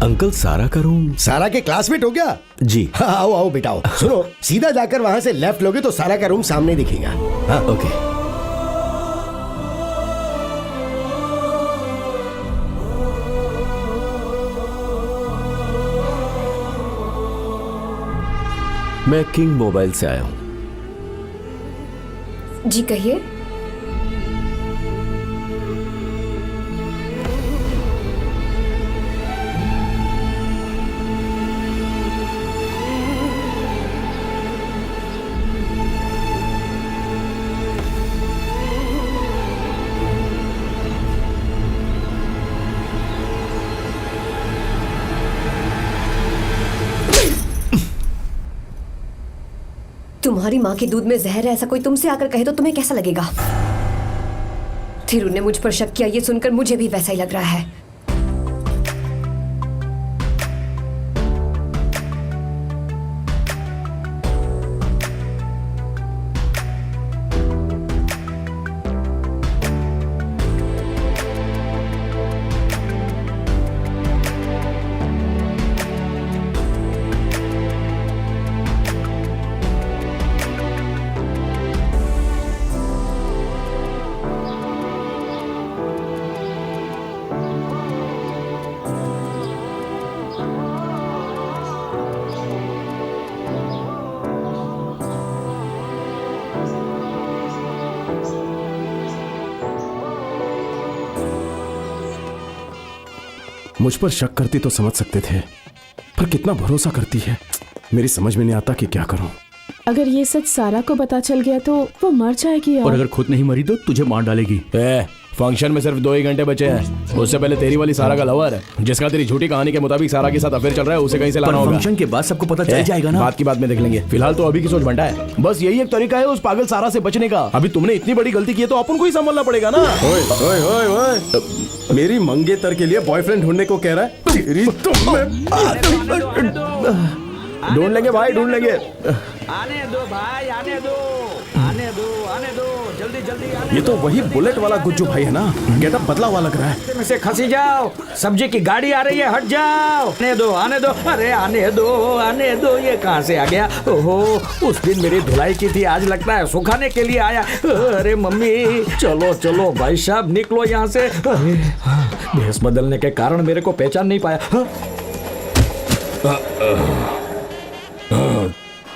Speaker 5: अंकल, सारा का रूम?
Speaker 10: सारा के क्लासमेट हो क्या?
Speaker 5: जी।
Speaker 10: हाँ, आओ आओ बेटा आओ। सुनो, सीधा जाकर वहां से लेफ्ट लोगे तो सारा का रूम सामने दिखेगा। हाँ
Speaker 5: ओके। मैं किंग मोबाइल से आया हूं।
Speaker 9: जी कहिए। तुम्हारी माँ के दूध में जहर है, ऐसा कोई तुमसे आकर कहे तो तुम्हें कैसा लगेगा? थिरू ने मुझ पर शक किया, ये सुनकर मुझे भी वैसा ही लग रहा है।
Speaker 3: मुझ पर शक करती तो समझ सकते थे, पर कितना भरोसा करती है, मेरी समझ में नहीं आता कि क्या करूं।
Speaker 4: अगर ये सच सारा को पता चल गया तो वो मर जाएगी यार।
Speaker 7: और अगर खुद नहीं मरी तो तुझे मार डालेगी।
Speaker 3: फंक्शन में सिर्फ 2 ही घंटे बचे हैं। उससे पहले तेरी वाली सारा का लवर है, जिसका तेरी झूठी कहानी के मुताबिक सारा के साथ अफेयर चल रहा है, उसे कहीं से लाना होगा।
Speaker 7: फंक्शन के बाद सबको पता चल जाएगा ना।
Speaker 3: बात की बात में देख लेंगे, फिलहाल तो अभी की सोच भंडा है। बस यही एक तरीका है उस पागल सारा से बचने का। अभी तुमने इतनी बड़ी गलती की है तो अपन को ही संभलना पड़ेगा ना। ओए ओए ओए ओए, मेरी मंगेतर के लिए बॉयफ्रेंड ढूंढने को कह रहा है? तेरी तो ढूंढ लेंगे भाई, ढूंढ लेंगे।
Speaker 11: आने दो भाई, आने दो, आने दो, आने दो, जल्दी
Speaker 3: ये तो वही बुलेट वाला गुज्जू भाई है ना? गेटअप बदला हुआ लग रहा है।
Speaker 11: में से खसी जाओ, सब्जी की गाड़ी आ रही है, हट जाओ। आने दो, आने दो, अरे आने दो, आने दो। ये कहाँ से आ गया? ओहो, उस दिन मेरी धुलाई की थी, आज लगता है सुखाने के लिए आया। अरे मम्मी, चलो चलो भाई साहब, निकलो यहाँ से। भेष बदलने के कारण मेरे को पहचान नहीं पाया।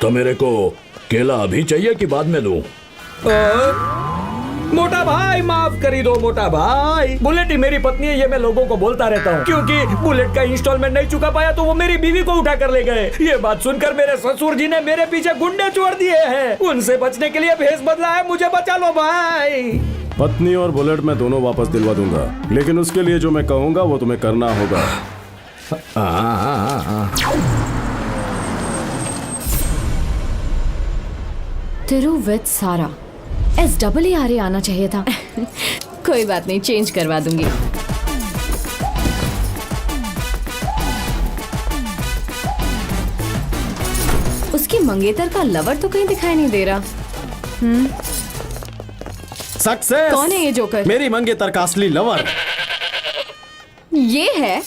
Speaker 5: तो मेरे को केला अभी चाहिए कि बाद में दूं?
Speaker 11: मोटा भाई माफ करी दो मोटा भाई, बुलेट ही मेरी पत्नी है, ये मैं लोगों को बोलता रहता हूँ, क्योंकि बुलेट का इंस्टॉलमेंट नहीं चुका पाया तो वो मेरी बीवी को उठा कर ले गए। ये बात सुनकर मेरे ससुर जी ने मेरे पीछे गुंडे छोड़ दिए हैं, उनसे बचने के लिए भेष बदला है, मुझे बचा लो भाई।
Speaker 3: पत्नी और बुलेट मैं दोनों वापस दिलवा दूंगा, लेकिन उसके लिए जो मैं कहूंगा वो तुम्हें करना होगा।
Speaker 12: तिरुवित सारा, SAARA आना चाहिए था। कोई बात नहीं, चेंज करवा दूंगी। उसकी मंगेतर का लवर तो कहीं दिखाई नहीं दे रहा।
Speaker 3: सक्सेस।
Speaker 12: कौन है ये जोकर?
Speaker 3: मेरी मंगेतर का असली लवर।
Speaker 12: ये है?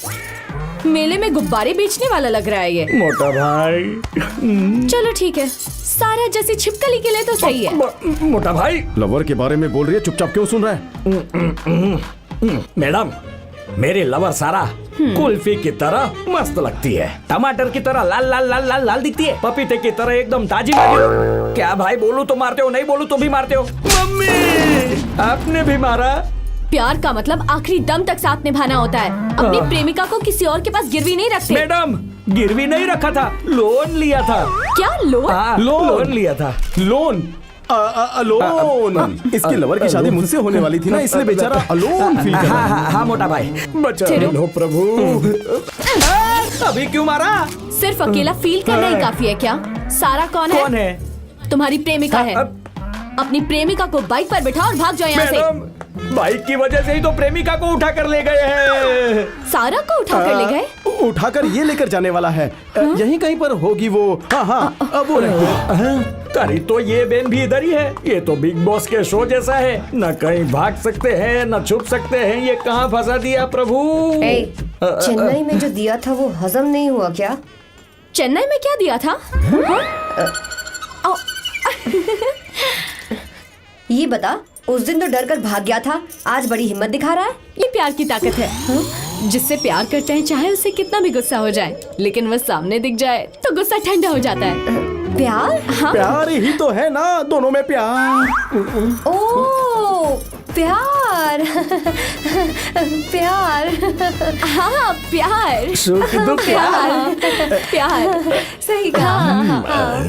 Speaker 12: मेले में गुब्बारे बेचने वाला लग रहा है ये।
Speaker 11: मोटा भाई
Speaker 12: चलो ठीक है, सारा जैसी छिपकली के लिए तो सही है।
Speaker 11: मोटा भाई
Speaker 3: लवर के बारे में बोल रही है, चुपचाप क्यों सुन रहा है?
Speaker 11: मैडम, मेरी लवर सारा कुल्फी की तरह मस्त लगती है, टमाटर की तरह लाल लाल लाल लाल लाल दिखती है, पपीते की तरह एकदम ताजी ताजी। क्या भाई, बोलूं तो मारते हो, नहीं बोलूं तो भी मारते हो। मम्मी, आपने भी मारा?
Speaker 12: प्यार का मतलब आखिरी दम तक साथ निभाना होता है। अपनी प्रेमिका को किसी और के पास गिरवी नहीं रखते।
Speaker 11: मैडम, गिरवी नहीं रखा था, लोन लिया था।
Speaker 12: क्या लोन?
Speaker 11: लोन लिया था।
Speaker 3: लोन? अलोन। इसकी लवर की शादी मुझसे होने वाली थी ना, इसलिए बेचारा अलोन फील कर रहा है।
Speaker 11: हाँ मोटा भाई, बचा लो प्रभु। अभी क्यों मारा?
Speaker 12: सिर्फ अकेला फील करना ही काफी है क्या? सारा कौन है?
Speaker 11: कौन है?
Speaker 12: तुम्हारी प्रेमिका है। अपनी प्रेमिका को बाइक पर बिठाओ और भाग जाओ यहाँ से।
Speaker 11: बाइक की वजह से ही तो प्रेमिका को उठा कर ले गए हैं।
Speaker 12: सारा को उठा कर ले गए?
Speaker 3: उठाकर ये लेकर जाने वाला है। यहीं कहीं पर होगी वो। हाँ, अब वो
Speaker 11: करी तो ये बेन भी इधर ही है। ये तो बिग बॉस के शो जैसा है, न कहीं भाग सकते हैं न छुप सकते हैं। ये कहाँ फंसा दिया प्रभु?
Speaker 9: चेन्नई में जो दिया था वो हजम नहीं हुआ क्या?
Speaker 12: चेन्नई में क्या दिया था?
Speaker 9: ये बता, उस दिन तो डर कर भाग गया था, आज बड़ी हिम्मत दिखा रहा है।
Speaker 12: ये प्यार की ताकत है। जिससे प्यार करते हैं, चाहे उसे कितना भी गुस्सा हो जाए, लेकिन वह सामने दिख जाए तो गुस्सा ठंडा हो जाता है।
Speaker 9: प्यार?
Speaker 12: हाँ?
Speaker 3: प्यार ही तो है ना, दोनों में प्यार।
Speaker 9: ओह, प्यार। प्यार।
Speaker 12: हाँ, प्यार।
Speaker 11: प्यार।
Speaker 12: प्यार।
Speaker 9: सही कहा।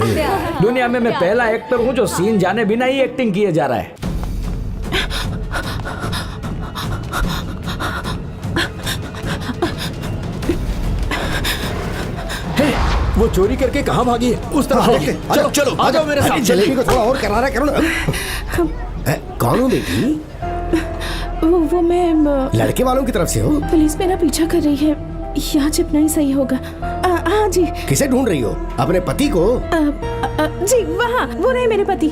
Speaker 9: प्यार।
Speaker 11: दुनिया में मैं पहला एक्टर हूँ जो सीन जाने बिना ही एक्टिंग किए जा रहा है।
Speaker 5: वो चोरी करके कहाँ भागी है? उस तरफ देखते। चलो चलो, आ जाओ मेरे साथ।
Speaker 10: जलेबी को थोड़ा और करारा करो ना। कौन हो बेटी?
Speaker 4: वो मैं
Speaker 10: लड़के वालों की तरफ से हो?
Speaker 4: पुलिस मेरा पीछा कर रही है, यहाँ छिपना ही सही होगा। हाँ जी।
Speaker 10: किसे ढूंढ रही हो? अपने पति को?
Speaker 4: जी वहाँ, वो रहे मेरे पति।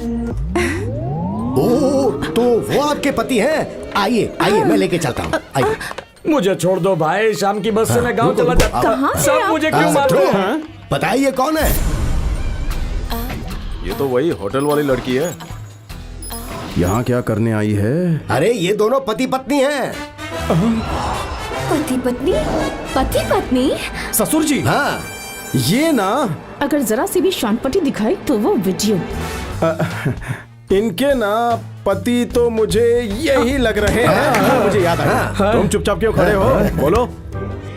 Speaker 10: ओह, तो वो आपके पति हैं? आइए आइए, मैं लेके चलता हूँ। आइए।
Speaker 11: मुझे छोड़ दो भाई, शाम की बस से मैं गांव चला जाता। सब मुझे क्यों मार रहे हैं?
Speaker 10: बताइए कौन है?
Speaker 3: ये तो वही होटल वाली लड़की है। यहाँ क्या करने आई है?
Speaker 10: अरे ये दोनों पति पत्नी हैं।
Speaker 9: पति पत्नी?
Speaker 12: पति पत्नी?
Speaker 3: ससुर जी।
Speaker 10: हाँ,
Speaker 3: ये ना,
Speaker 4: अगर जरा सी भी शांतपति दिखाई तो वो वीडियो।
Speaker 3: इनके ना पति तो मुझे यही लग रहे हैं। मुझे याद आया। तुम चुपचाप क्यों खड़े हो? बोलो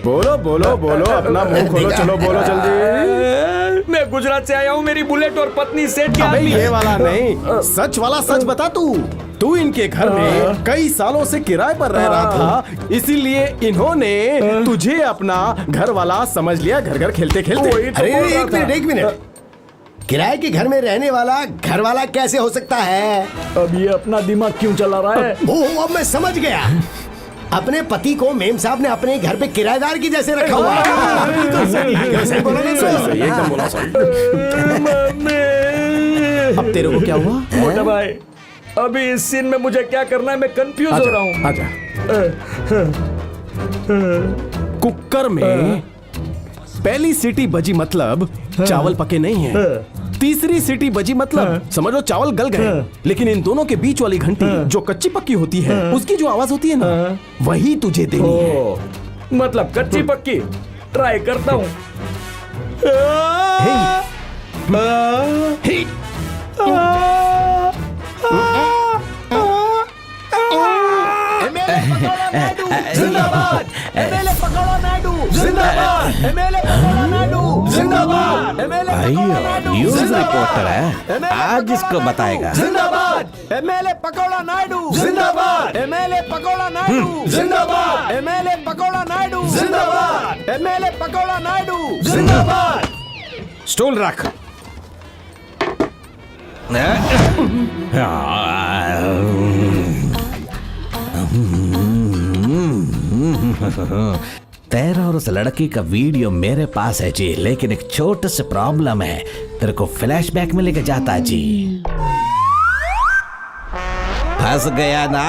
Speaker 3: बोलो बोलो बोलो, अपना मुंह खोलो। चलो बोलो जल्दी।
Speaker 11: मैं गुजरात से आया हूँ, मेरी बुलेट और पत्नी सेठ की आदमी।
Speaker 3: ये वाला नहीं, सच वाला सच बता। तू इनके घर में कई सालों से किराए पर रह रहा था, इसीलिए इन्होंने तुझे अपना घर वाला समझ लिया। घर घर खेलते खेलते।
Speaker 10: अरे एक मिनट, किराए के घर में रहने वाला घर वाला कैसे हो सकता है?
Speaker 11: अब ये अपना दिमाग क्यों चला रहा है?
Speaker 10: ओह, अब मैं समझ गया। अपने पति को मेम साहब ने अपने घर पे किराएदार की जैसे रखा हुआ है। सही बोला ना?
Speaker 3: सही, एकदम बोला सही। अब तेरे को क्या हुआ?
Speaker 11: मोटा भाई, अभी इस सीन में मुझे क्या करना है, मैं कंफ्यूज हो रहा हूँ।
Speaker 3: आजा। कुकर में पहली सीटी बजी मतलब चावल पके नहीं है, तीसरी सीटी बजी मतलब समझ लो चावल गल गए। लेकिन इन दोनों के बीच वाली घंटी जो कच्ची पक्की होती है, उसकी जो आवाज होती है ना, वही तुझे देनी है।
Speaker 11: मतलब कच्ची पक्की ट्राई करता हूँ।
Speaker 7: जिंदाबाद एमएलए पकड़ो नायडू, जिंदाबाद एमएलए पकड़ो नायडू, जिंदाबाद एमएलए पकड़ो नायडू,
Speaker 8: न्यूज़ रिपोर्टर है, आज इसको बताएगा।
Speaker 7: जिंदाबाद एमएलए पकड़ो नायडू, जिंदाबाद एमएलए पकड़ो नायडू, जिंदाबाद एमएलए पकड़ो नायडू, जिंदाबाद एमएलए पकड़ो नायडू, जिंदाबाद।
Speaker 8: स्टूल रख। तेरा और उस लड़की का वीडियो मेरे पास है जी, लेकिन एक छोटा सा प्रॉब्लम है, तेरे को फ्लैशबैक में लेके जाता है जी। फंस गया ना?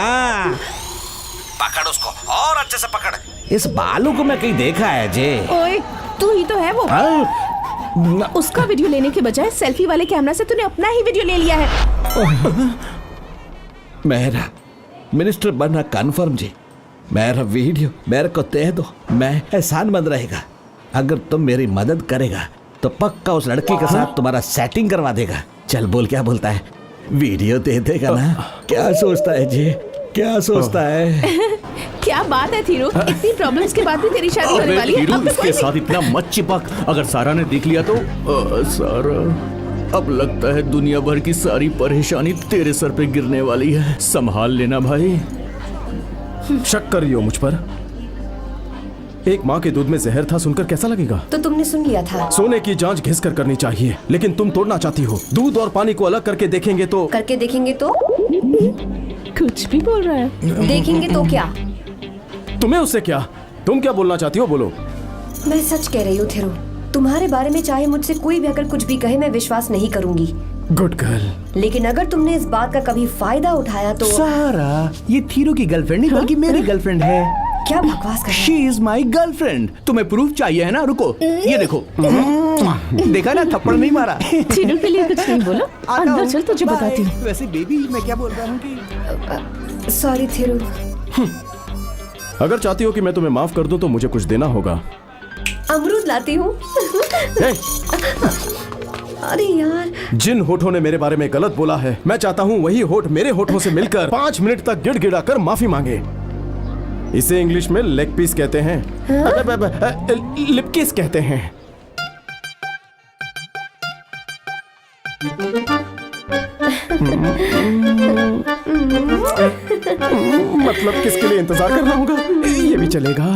Speaker 8: पकड़ उसको और अच्छे से पकड़। इस बालू को मैं कहीं देखा है जी।
Speaker 4: ओए, तू ही तो है वो। उसका वीडियो लेने के बजाय सेल्फी वाले कैमरा से तूने अपना ही वीडियो ले लिया है।
Speaker 8: मेरा मिनिस्टर बनना कंफर्म जी। मेरा वीडियो मेरे को दे दो, मैं एहसानमंद रहेगा। अगर तुम मेरी मदद करेगा तो पक्का उस लड़की के साथ तुम्हारा सेटिंग करवा देगा। चल बोल, क्या बोलता है? वीडियो दे देगा ना? क्या सोचता है जी, क्या सोचता है?
Speaker 4: क्या बात है थीरू, इतनी प्रॉब्लम्स के बाद भी तेरी शादी होने वाली है। अब
Speaker 3: इसके साथ इतना मत चिपक, अगर सारा ने देख लिया तो। सारा, अब लगता है दुनिया भर की सारी परेशानी तेरे सर पे गिरने वाली है। संभाल लेना भाई। शक कर रही हो मुझ पर? एक माँ के दूध में जहर था, सुनकर कैसा लगेगा?
Speaker 9: तो तुमने सुन लिया था।
Speaker 3: सोने की जांच घिस कर करनी चाहिए, लेकिन तुम तोड़ना चाहती हो। दूध और पानी को अलग करके देखेंगे तो
Speaker 4: कुछ भी बोल रहा है।
Speaker 9: देखेंगे तो क्या?
Speaker 3: तुम्हें उससे क्या? तुम क्या बोलना चाहती हो, बोलो।
Speaker 9: मैं सच कह रही हूँ थेरू, तुम्हारे बारे में चाहे मुझसे कोई भी अगर कुछ भी कहे, मैं विश्वास नहीं करूंगी।
Speaker 3: Good girl.
Speaker 9: लेकिन अगर तुमने इस बात का कभी फायदा उठाया तो।
Speaker 7: सारा, ये थीरू की गर्लफ्रेंड नहीं बल्कि मेरी गर्लफ्रेंड है।
Speaker 9: क्या बकवास कर रहे हो?
Speaker 7: She is my girlfriend. तुम्हें प्रूफ चाहिए है ना? रुको, ये देखो। देखा ना, थप्पड़ नहीं मारा।
Speaker 4: थीरू के लिए कुछ नहीं बोलो, अंदर चल, तुझे बताती हूँ।
Speaker 7: वैसे बेबी, मैं क्या बोल रहा हूँ कि
Speaker 9: सॉरी थीरू।
Speaker 3: अगर चाहती हो कि मैं तुम्हें माफ कर दूं तो मुझे कुछ देना होगा।
Speaker 9: अमरूद लाती हूँ। अरे यार,
Speaker 3: जिन होठों ने मेरे बारे में गलत बोला है, मैं चाहता हूँ वही होठ मेरे होठों से मिलकर 5 मिनट तक गिड़गिड़ा कर माफी मांगे। इसे इंग्लिश में लेग पीस कहते हैं। लिप किस कहते हैं। मतलब किसके लिए इंतजार करना होगा? ये भी चलेगा।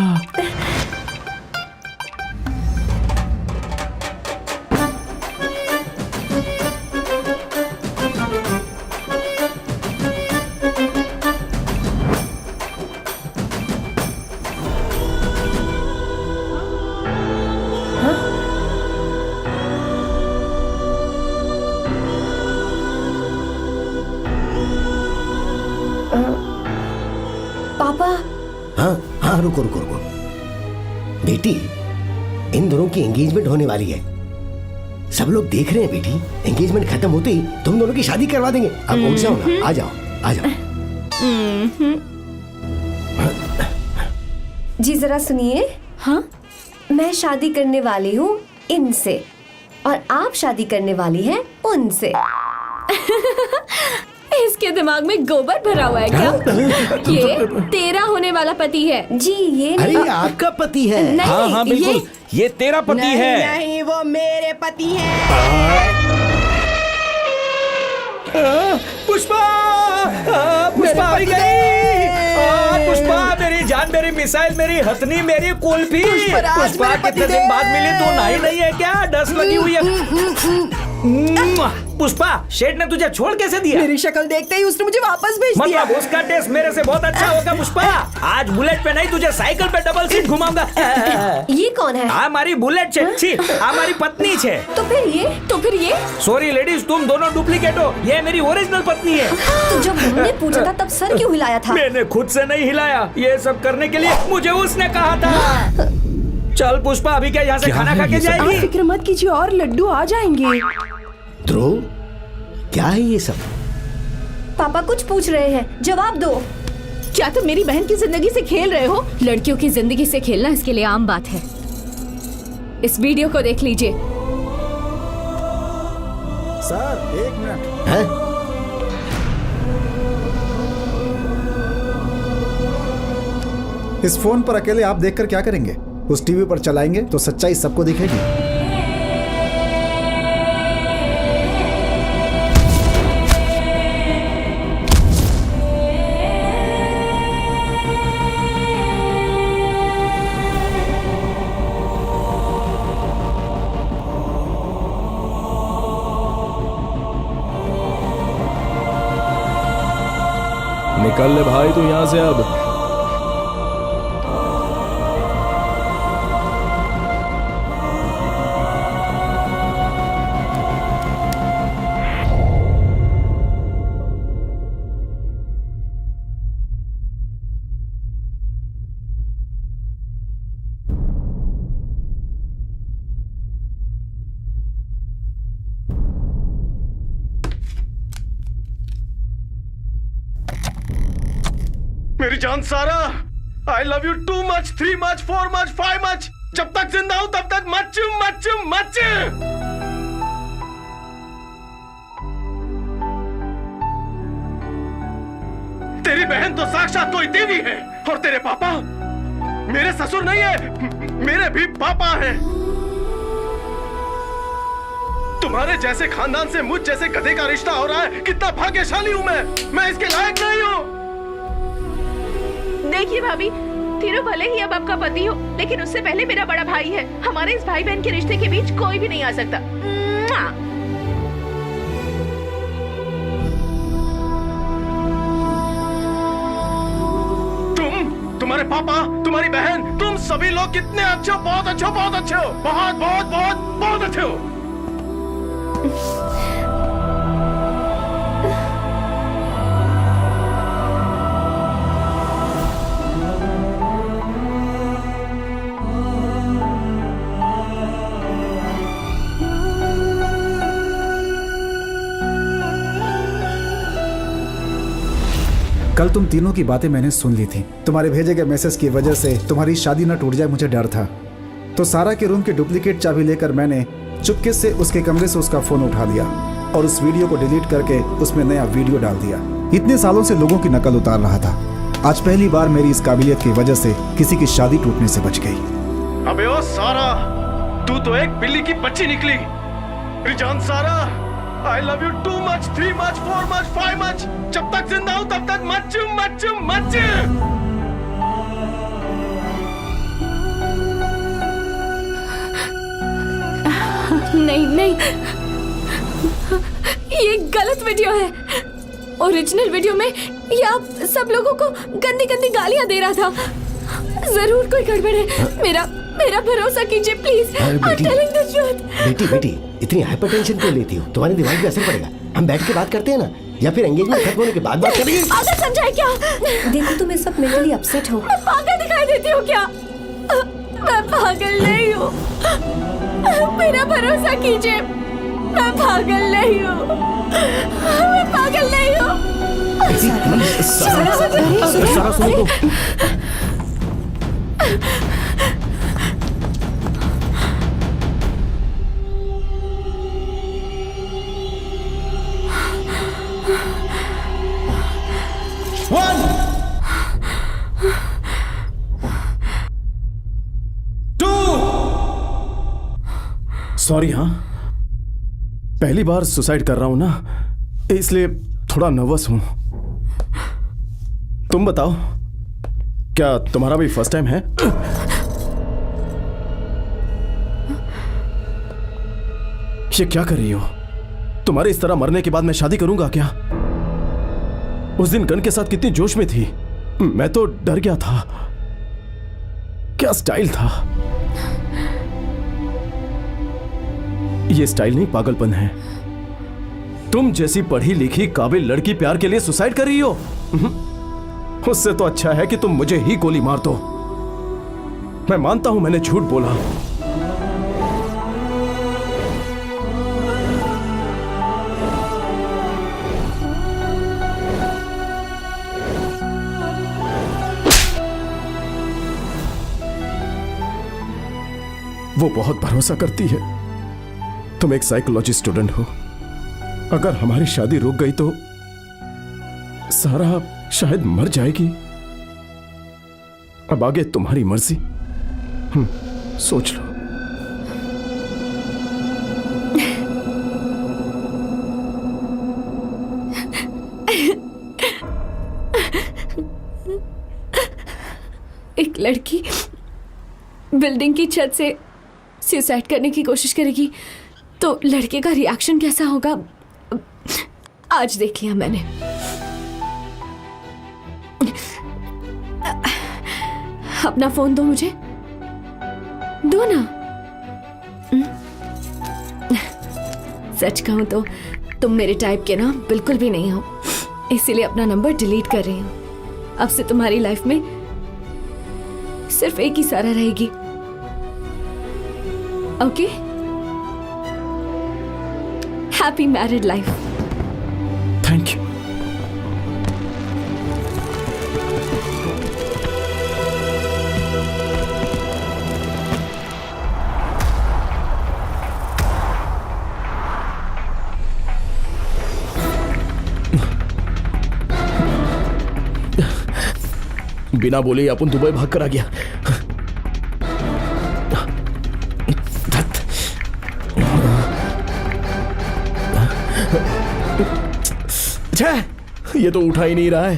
Speaker 9: पापा।
Speaker 10: हाँ, रुको रुको रुको। बेटी, इन दोनों की एंगेजमेंट होने वाली है। सब लोग देख रहे हैं बेटी। एंगेजमेंट खत्म होते ही तुम दोनों की शादी करवा देंगे। अब उठ जाओ ना, आ जाओ आ जाओ।
Speaker 9: जी जरा सुनिए। हाँ, मैं शादी करने वाली हूँ इनसे और आप शादी करने वाली हैं उनसे।
Speaker 12: इसके दिमाग में गोबर भरा हुआ है क्या? ये तेरा होने वाला पति है।
Speaker 9: जी ये
Speaker 10: अरे आपका पति है।
Speaker 12: नहीं,
Speaker 8: हाँ हाँ बिल्कुल, ये तेरा पति है।
Speaker 16: नहीं, वो मेरे पति है।
Speaker 11: पुष्पा, पुष्पा आ गई। पुष्पा, मेरी जान, मेरी मिसाइल, मेरी हथनी, मेरी कुल्फी। पुष्पा कितने दिन बाद मिली, तू नहाई नहीं है क्या? डस्ट लगी हुई है। पुष्पा, शेठ ने तुझे छोड़ कैसे दिया?
Speaker 16: मेरी शक्ल देखते ही उसने मुझे वापस भेज दिया।
Speaker 11: मतलब उसका टेस्ट मेरे से बहुत अच्छा होगा पुष्पा। आज बुलेट पे नहीं, तुझे साइकिल पे डबल सीट घुमाऊंगा।
Speaker 9: ये कौन है?
Speaker 11: हमारी बुलेट छे, हमारी पत्नी छे।
Speaker 9: तो फिर ये
Speaker 11: सॉरी लेडीज, तुम दोनों डुप्लीकेट हो। ये मेरी ओरिजिनल पत्नी है।
Speaker 9: तो जब हमने पूछा था तब सर क्यों हिलाया था?
Speaker 11: मैंने खुद से नहीं हिलाया, ये सब करने के लिए मुझे उसने कहा था। चल पुष्पा, अभी क्या यहाँ से खाना खा के जाएगी?
Speaker 16: आप फिक्र मत कीजिए, और लड्डू आ जाएंगे।
Speaker 10: ध्रुव, क्या है ये सब?
Speaker 9: पापा कुछ पूछ रहे हैं, जवाब दो।
Speaker 4: क्या तुम मेरी बहन की जिंदगी से खेल रहे हो?
Speaker 12: लड़कियों की जिंदगी से खेलना इसके लिए आम बात है। इस वीडियो को देख लीजिए।
Speaker 6: Sir 1 minute.
Speaker 10: हैं?
Speaker 6: इस फोन पर अकेले आप देखकर क्या करेंगे? उस टीवी पर चलाएंगे तो सच्चाई सबको दिखेगी।
Speaker 3: निकल ले भाई तू यहां से अब।
Speaker 14: मेरी जान सारा, I love you too much, 3 much, 4 much, 5 much. जब तक जिंदा हूं तब तक मच मच मच। तेरी बहन तो साक्षात कोई देवी है, और तेरे पापा मेरे ससुर नहीं है, मेरे भी पापा हैं। तुम्हारे जैसे खानदान से मुझ जैसे गधे का रिश्ता हो रहा है। कितना भाग्यशाली हूं मैं इसके लायक नहीं हूं।
Speaker 15: देखिए भाभी, तीनों भले ही अब आपका पति हो, लेकिन उससे पहले मेरा बड़ा भाई है। हमारे इस भाई बहन के रिश्ते के बीच कोई भी नहीं आ सकता।
Speaker 14: तुम्हारे पापा, तुम्हारी बहन, तुम सभी लोग कितने अच्छे हो, बहुत अच्छे हो, बहुत अच्छे हो, बहुत बहुत बहुत बहुत अच्छे हो।
Speaker 6: कल तुम तीनों की बातें मैंने सुन ली थी। तुम्हारे भेजे गए मैसेज की वजह से तुम्हारी शादी न टूट जाए, मुझे डर था। तो सारा के रूम की डुप्लीकेट चाबी लेकर मैंने चुपके से उसके कमरे से उसका फोन उठा लिया और उस वीडियो को डिलीट करके उसमें नया वीडियो डाल दिया। इतने सालों से लोगों की नकल उतार रहा था, आज पहली बार मेरी इस काबिलियत की वजह से किसी की शादी टूटने से बच गई।
Speaker 14: अबे ओ सारा, तू तो एक बिल्ली की बच्ची निकली। रिजान सारा, I love you too much, 3 much, 4 much, 5 much। जब तक जिंदा हूं तब तक मच मच मच।
Speaker 12: नहीं, ये गलत वीडियो है। ओरिजिनल वीडियो में ये आप सब लोगों को गंदी गंदी गालियां दे रहा था। जरूर कोई गड़बड़ है। मेरा भरोसा कीजिए प्लीज।
Speaker 10: बेटी, इतनी हाइपरटेंशन क्यों लेती हो? तुम्हारे दिमाग पे असर पड़ेगा। हम बैठ के बात करते हैं ना, या फिर एंगेजमेंट खत्म होने के बाद बात करेंगे।
Speaker 12: पागल समझाए क्या?
Speaker 9: देखो तुम इस वक्त मेंटली अपसेट हो।
Speaker 12: मैं पागल दिखाई देती हूँ क्या? मैं पागल नहीं हूँ। मेरा भरोसा कीजिए, मैं पागल नहीं हूँ। मैं पागल नहीं हूँ।
Speaker 10: सारा सुनो।
Speaker 3: सॉरी, हाँ पहली बार सुसाइड कर रहा हूं ना, इसलिए थोड़ा नर्वस हूं। तुम बताओ, क्या तुम्हारा भी फर्स्ट टाइम है? ये क्या कर रही हो? तुम्हारे इस तरह मरने के बाद मैं शादी करूंगा क्या? उस दिन गन के साथ कितनी जोश में थी, मैं तो डर गया था। क्या स्टाइल था! ये स्टाइल नहीं, पागलपन है। तुम जैसी पढ़ी लिखी काबिल लड़की प्यार के लिए सुसाइड कर रही हो? उससे तो अच्छा है कि तुम मुझे ही गोली मार दो। मैं मानता हूं मैंने झूठ बोला, वो बहुत भरोसा करती है। तुम एक साइकोलॉजी स्टूडेंट हो। अगर हमारी शादी रुक गई तो सारा शायद मर जाएगी। अब आगे तुम्हारी मर्जी, सोच लो।
Speaker 12: एक लड़की बिल्डिंग की छत से सुसाइड करने की कोशिश करेगी तो लड़के का रिएक्शन कैसा होगा, आज देख लिया मैंने। अपना फोन दो मुझे, दो ना। सच कहूं तो तुम मेरे टाइप के ना बिल्कुल भी नहीं हो, इसीलिए अपना नंबर डिलीट कर रही हूं। अब से तुम्हारी लाइफ में सिर्फ एक ही सारा रहेगी। Okay? Happy married life.
Speaker 3: Thank you. बिना बोले ही अपन दुबई भाग कर आ गया। ये तो उठा ही नहीं रहा है।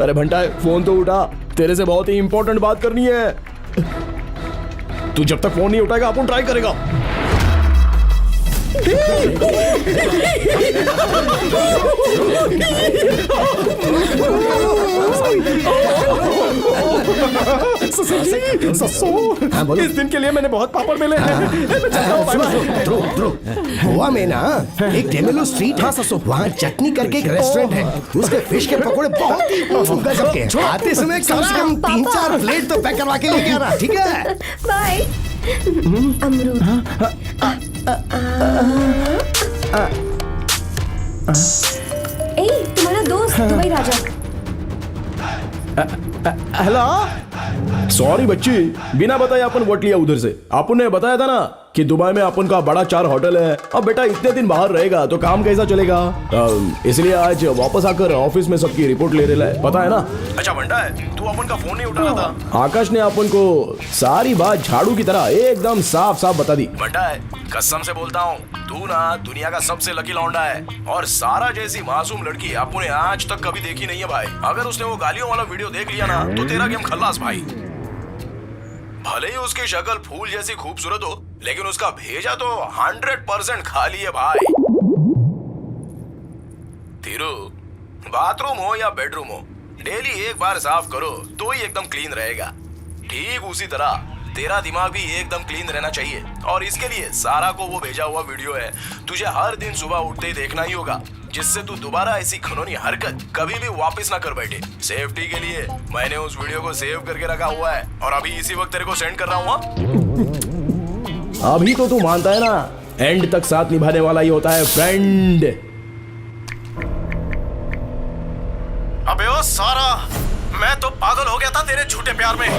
Speaker 3: अरे भंटा, फोन तो उठा, तेरे से बहुत ही इंपॉर्टेंट बात करनी है। तू जब तक फोन नहीं उठाएगा अपन ट्राई करेगा। इस दिन के लिए मैंने बहुत पापड़ मिले हैं।
Speaker 10: गोवा में ना एक डेमेलो स्ट्रीट है, वहाँ चटनी करके एक रेस्टोरेंट है। उसके फिश के पकोड़े बहुत ही गजब के हैं। आते समय कम से कम 3-4 प्लेट तो पैक करवा के लेके आना, ठीक है?
Speaker 9: बाय। अमरूद। तुम्हारा दोस्त दुबई राजा।
Speaker 3: हेलो, सॉरी बच्ची, बिना बताए अपन वोट लिया उधर से। अपन ने बताया था ना कि दुबई में अपन का बड़ा 4 होटल है। अब बेटा इतने दिन बाहर रहेगा तो काम कैसा चलेगा, इसलिए आज वापस आकर ऑफिस में सबकी रिपोर्ट ले रहा है, पता है ना? अच्छा बंटा है, तू अपन का फोन नहीं उठा रहा था। आकाश ने अपन को सारी बात झाड़ू की तरह एकदम साफ साफ बता दी। बंटा है, कसम से बोलता हूँ, तू ना दुनिया का सबसे लकी लौंडा है। और सारा जैसी मासूम लड़की आपको ने आज तक कभी देखी नहीं है भाई। अगर उसने वो गालियों वाला वीडियो देख लिया ना तो तेरा गेम खल्लास भाई। भले ही उसकी शक्ल फूल जैसी खूबसूरत हो, लेकिन उसका भेजा तो 100% खाली है भाई। धीरू, बाथरूम हो या बेडरूम हो, डेली एक बार साफ करो तो ही एकदम क्लीन रहेगा। ठीक उसी तरह तेरा दिमाग भी एकदम क्लीन रहना चाहिए। और इसके लिए सारा को वो भेजा हुआ वीडियो है, तुझे हर दिन सुबह उठते ही देखना ही होगा, जिससे तू दोबारा ऐसी खनौनी हरकत कभी भी वापस ना कर बैठे। सेफ्टी के लिए मैंने उस वीडियो को सेव करके रखा हुआ है और अभी इसी वक्त तेरे को सेंड कर रहा हूँ। अभी तो तू मानता है ना, एंड तक साथ निभाने वाला ही होता है फ्रेंड। अबे ओ सारा, मैं तो पागल हो गया था तेरे झूठे प्यार में।